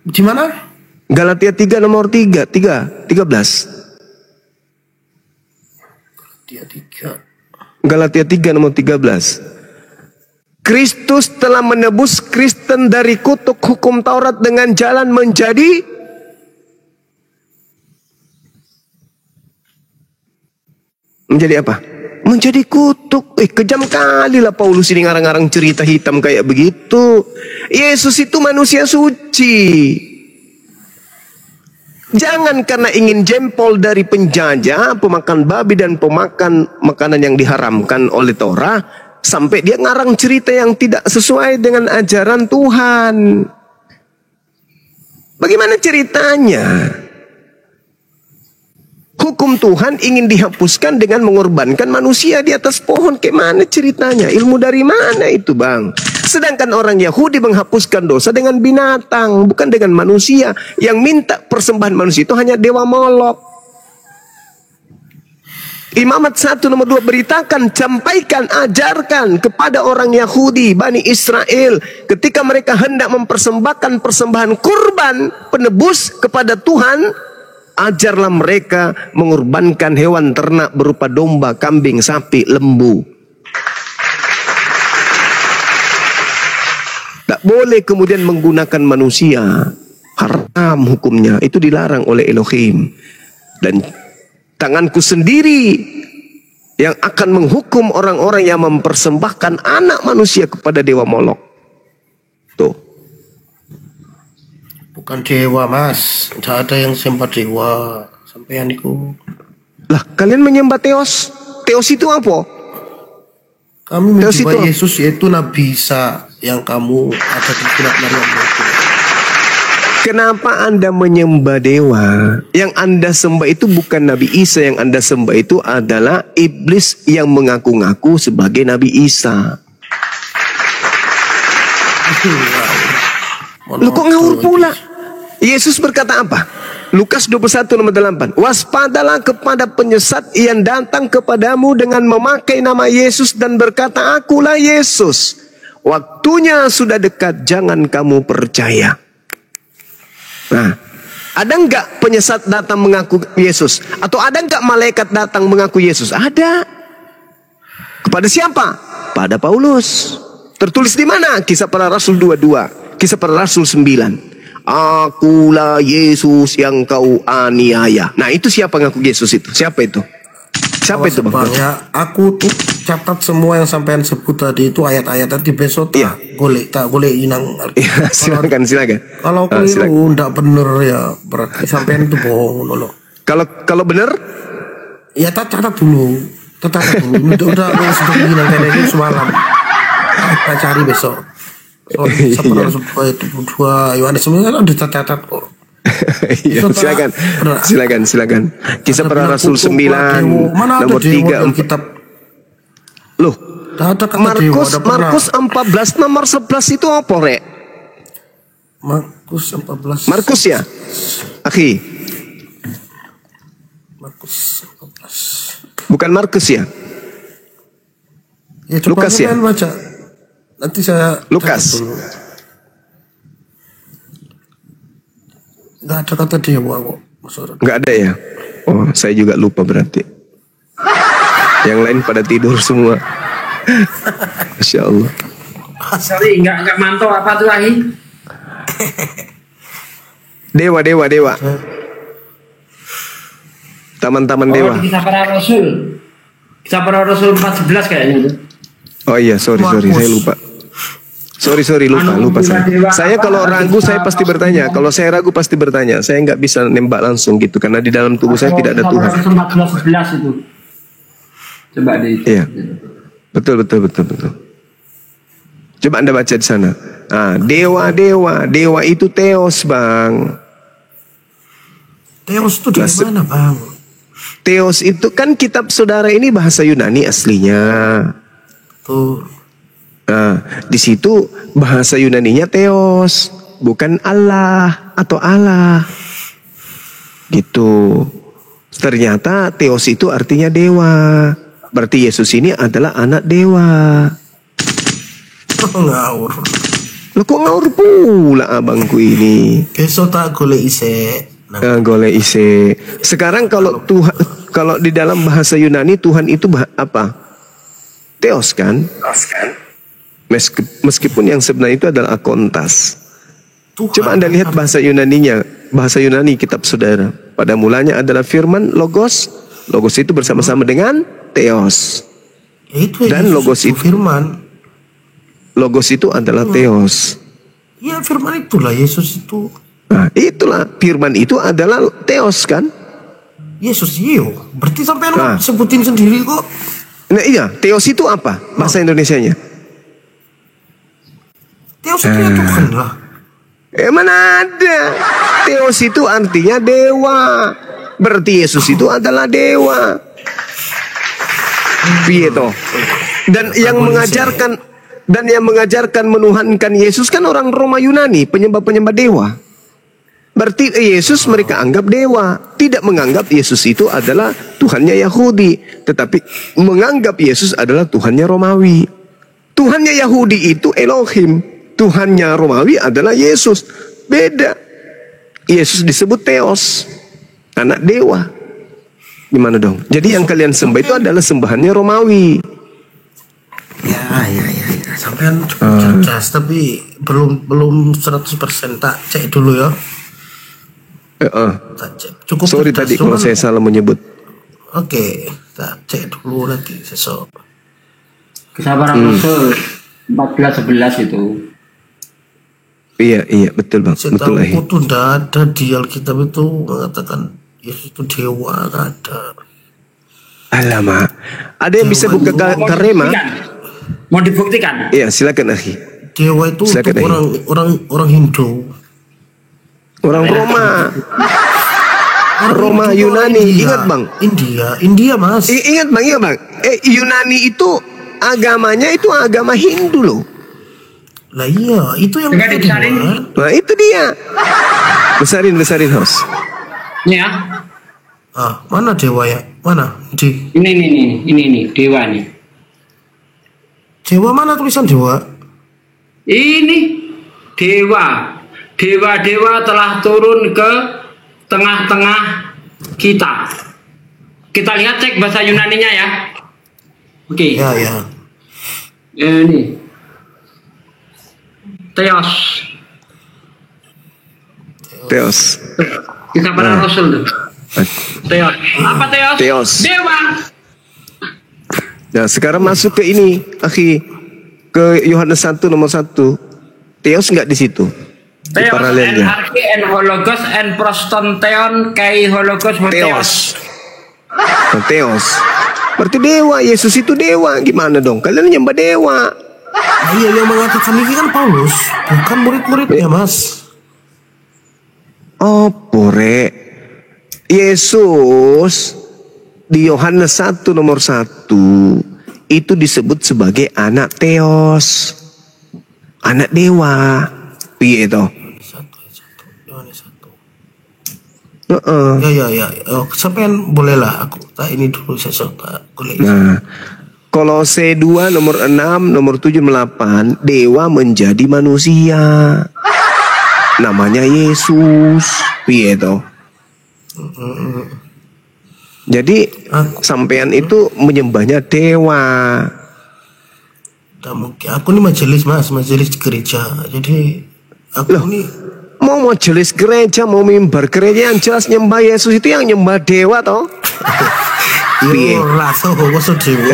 di mana? Galatia 3 nomor 13. Galatia 3 nomor 13. Kristus telah menebus Kristen dari kutuk hukum Taurat dengan jalan menjadi apa? Menjadi kutuk. Kejam kali lah Paulus ini ngarang-ngarang cerita hitam kayak begitu. Yesus itu manusia suci. Jangan karena ingin jempol dari penjajah, pemakan babi dan pemakan makanan yang diharamkan oleh Torah, sampai dia ngarang cerita yang tidak sesuai dengan ajaran Tuhan. Bagaimana ceritanya? Hukum Tuhan ingin dihapuskan dengan mengorbankan manusia di atas pohon. Kayak mana ceritanya? Ilmu dari mana itu, Bang? Sedangkan orang Yahudi menghapuskan dosa dengan binatang, bukan dengan manusia. Yang minta persembahan manusia itu hanya dewa Molok. Imamat 1 nomor 2 beritakan, sampaikan, ajarkan kepada orang Yahudi, Bani Israel, ketika mereka hendak mempersembahkan persembahan kurban penebus kepada Tuhan, ajarlah mereka mengorbankan hewan ternak berupa domba, kambing, sapi, lembu. Tak boleh kemudian menggunakan manusia. Haram hukumnya. Itu dilarang oleh Elohim. Dan tanganku sendiri yang akan menghukum orang-orang yang mempersembahkan anak manusia kepada dewa Molok. Tuh. Bukan dewa, Mas. Tidak ada yang sembah dewa. Sampean itu. Lah, kalian menyembah Theos. Theos itu apa? Kami menyembah Yesus, yaitu Nabi Isa yang kamu ada di surat Maryam. Kenapa Anda menyembah dewa? Yang Anda sembah itu bukan Nabi Isa. Yang Anda sembah itu adalah iblis yang mengaku-ngaku sebagai Nabi Isa. Lu kok ngawur pula? Yesus berkata apa? Lukas 21 nomor 8. Waspadalah kepada penyesat yang datang kepadamu dengan memakai nama Yesus dan berkata, akulah Yesus. Waktunya sudah dekat, jangan kamu percaya. Nah, ada enggak penyesat datang mengaku Yesus? Atau ada enggak malaikat datang mengaku Yesus? Ada. Kepada siapa? Pada Paulus. Tertulis di mana? Kisah Para Rasul 22. Kisah Para Rasul 9. Akulah Yesus yang kau aniaya. Nah, itu siapa ngaku Yesus itu? Siapa itu? Siapa itu, Bang? Ya, aku tuh catat semua yang sampean sebut tadi itu ayat-ayat tadi besok tak boleh inang. Ya, silakan. Kalau keliru enggak bener ya berarti sampean itu bohong loh. Kalau bener? Ya catat dulu. Udah seperti ini kayak semalam. Kita cari besok. Sebenarnya supaya itu 2 Yohanes sebenarnya udah catat kok. Ya, silakan. Kisah Para Rasul 9 nomor 3 4. Kitab. Loh, Markus 14 nomor 11 itu apa, Rek? Markus 14. Markus ya? Akhi. Markus 14. Bukan Markus ya? Ya, coba Lukas ya? Baca. Nanti saya Lukas. Nggak ada kata dewa kok. Nggak ada ya? Oh, saya juga lupa berarti. Yang lain pada tidur semua. Masya Allah. Sorry, nggak mantau apa tuh Ahi? Dewa. Taman-taman dewa. Kisah Para Rasul 14 kayaknya itu. Oh iya, sorry, saya lupa. Sorry, lupa saya. Saya kalau ragu saya pasti bertanya. Kalau saya ragu pasti bertanya. Saya nggak bisa nembak langsung gitu karena di dalam tubuh saya tidak ada Tuhan. 14 itu. Coba deh. Iya. Betul. Coba Anda baca di sana. Dewa itu teos, Bang. Theos itu dari mana, Bang? Teos itu kan kitab saudara ini bahasa Yunani aslinya. Tuh. Nah, di situ bahasa Yunaninya teos, bukan Allah atau Allah. Gitu. Ternyata teos itu artinya dewa. Berarti Yesus ini adalah anak dewa. Ngawur. Loh kok ngawur pula abangku ini? Besok tak golek ise. Golek ise. Sekarang kalau Tuhan, kalau di dalam bahasa Yunani Tuhan itu apa? Theos kan? Meskipun yang sebenarnya itu adalah akontas. Tuhan. Coba Anda lihat bahasa Yunaninya, bahasa Yunani kitab saudara. Pada mulanya adalah firman, logos. Logos itu bersama-sama dengan theos. Itu Dan logos itu firman. Logos itu adalah theos. Iya, firman itulah Yesus itu. Nah, itulah firman itu adalah theos kan? Yesus iyo. Berarti sampai sebutin sendiri kok. Nah iya, theos itu apa bahasa Indonesianya? Theos itu ya Tuhan lah. Mana ada? Theos itu artinya dewa. Berarti Yesus itu adalah dewa. Piye toh? Dan yang mengajarkan menuhankan Yesus kan orang Roma Yunani, penyembah-penyembah dewa. Berarti Yesus mereka anggap dewa, tidak menganggap Yesus itu adalah Tuhannya Yahudi, tetapi menganggap Yesus adalah Tuhannya Romawi. Tuhannya Yahudi itu Elohim, Tuhannya Romawi adalah Yesus. Beda. Yesus disebut Theos, anak dewa. Gimana dong? Jadi yang kalian sembah itu adalah sembahannya Romawi. Ya. Sampean cukup cerdas, tapi belum 100% tak cek dulu ya. Cukup sorry cerdas, tadi kalau saya salah menyebut. Oke, tak cek dulu nanti sesok. Kesabaran Rasul 14:11 itu. Iya betul Bang. Betul lah. Setahu tuh tidak ada di Alkitab itu mengatakan Yesus itu dewa, nggak ada. Alamak. Ada yang bisa buka Karema? Mau dibuktikan? Iya, silakan akhi. Dewa itu Silakan, untuk orang Hindu. Orang Roma. Roma Yunani, ingat Bang? India Mas. Ingat Bang. Yunani itu agamanya itu agama Hindu loh. Lah iya, itu yang besarin. Nah itu dia. Besarin host. Ya. Mana dewa ya? Mana? Ini dewa nih. Dewa mana tulisan dewa? Ini dewa. Dewa-dewa telah turun ke tengah-tengah kita. Kita lihat cek bahasa Yunaninya ya. Oke. Ya. Ini. Theos. Kita para Rasul tuh. Theos. Apa Theos? Theos. Dewa. Nah, sekarang masuk ke ini, akhi. Ke Yohanes 1 nomor 1. Theos enggak di situ? Di Theos paralelnya. arche en hologos en prostonteon kai hologos Theos. Theos. Berarti dewa, Yesus itu dewa. Gimana dong? Kalian nyembah dewa. Iya, yang mengatakan ini kan Paulus, bukan murid-muridnya Mas. Oh, pore. Yesus di Yohanes 1 nomor 1 itu disebut sebagai anak Theos, anak dewa. Piye itu? Yohanes 1. Ya. Sampean bolehlah aku tak ini dulu sesok tak boleh. Nah, Kolose 2 nomor 6 nomor 7 8 dewa menjadi manusia. Namanya Yesus. Piye itu? Jadi sampean itu menyembahnya dewa. Tak mungkin. Aku ini majelis gereja. Jadi aku ini mau majelis gereja, mau mimbar gereja, yang jelas nyembah Yesus itu yang nyembah dewa toh. Yo laso kok dewa.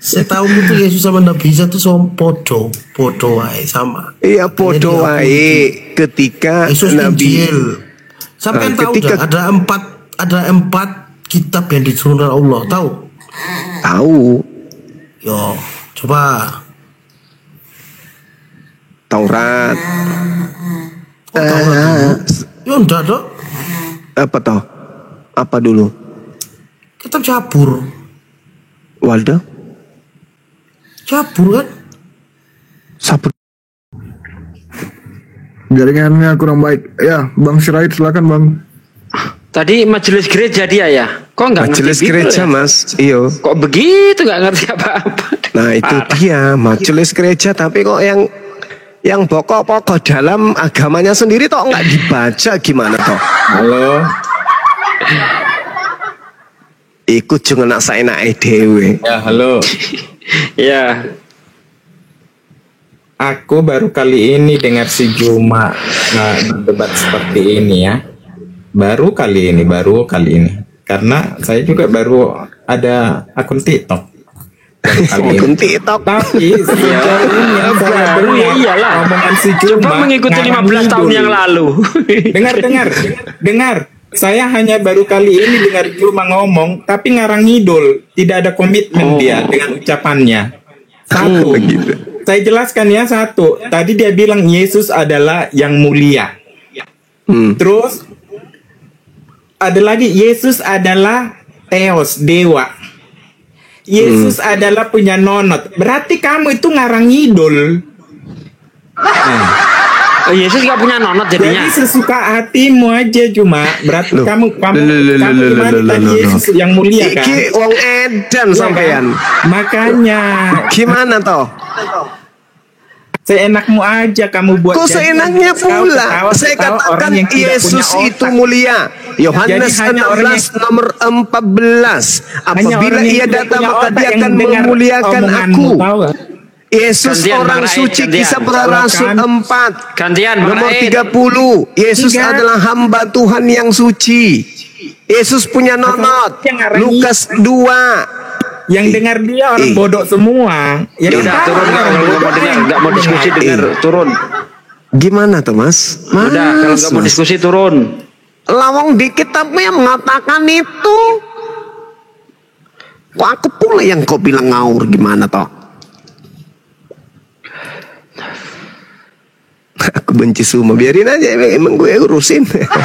Saya tahu itu Yesus sama Nabi Isa itu sama podo wae sama. Iya podo wae ketika Yesus Nabi. Sampai tahu ketika ada empat kitab yang diturunkan Allah, tahu? Tahu. Yo, coba. Taurat. Ya enggak dok. Apa toh? Apa dulu? Kitab Jabur. Waldo? Jabur kan? Sabur. Jaringannya kurang baik. Ya, Bang Sirait silakan Bang. Tadi majelis gereja dia ya? Kok nggak ngerti Majelis Bible gereja ya? Mas, iyo. Kok begitu nggak ngerti apa-apa? Nah itu dia majelis gereja, tapi kok yang pokok-pokok dalam agamanya sendiri toh nggak dibaca, gimana toh? Halo. Ikut juga nak saya nak dewe. Ya, halo. Ya. Aku baru kali ini dengar si Juma berdebat seperti ini ya. Baru kali ini. Karena saya juga baru ada akun TikTok. Akun TikTok. Tapi sejauh ini yang saya Baru ya dengar iyalah. omongan si Juma. Coba mengikuti 15 tahun yang lalu. Dengar. Saya hanya baru kali ini dengar Juma ngomong, tapi ngarang ngidul. Tidak ada komitmen dia dengan ucapannya. Satu. Saya jelaskan ya, satu. Tadi dia bilang Yesus adalah yang mulia. Terus ada lagi, Yesus adalah Theos, dewa. Yesus adalah punya nonot. Berarti kamu itu ngarang ngidul. Yesus nggak punya nonot jadinya. Jadi sesuka hatimu aja cuma. Berarti kamu gimana tadi Yesus yang mulia kan? Iki wong edan sampean. Makanya Gimana toh? seenakmu aja kamu buat. Kok seenaknya pula? Saya katakan Yesus itu mulia. Yohanes 16 nomor 14. Apabila ia datang maka dia akan memuliakan aku. Yesus Gantian, orang Bang Ait, suci, gantian. Kisah Para Rasul 4 Gantian, Bang nomor Ait. 30. Yesus adalah hamba Tuhan yang suci. Yesus punya nonot. Lukas 2. Yang dengar dia orang bodoh semua. Ya udah turun, nggak mau diskusi, dengar turun. Gimana tuh Mas? Udah kalau nggak mau Mas. diskusi turun. Lawang di kitabnya mengatakan itu. Kok aku pula yang kau bilang ngawur, gimana toh? Aku benci semua, biarin aja, emang gue urusin.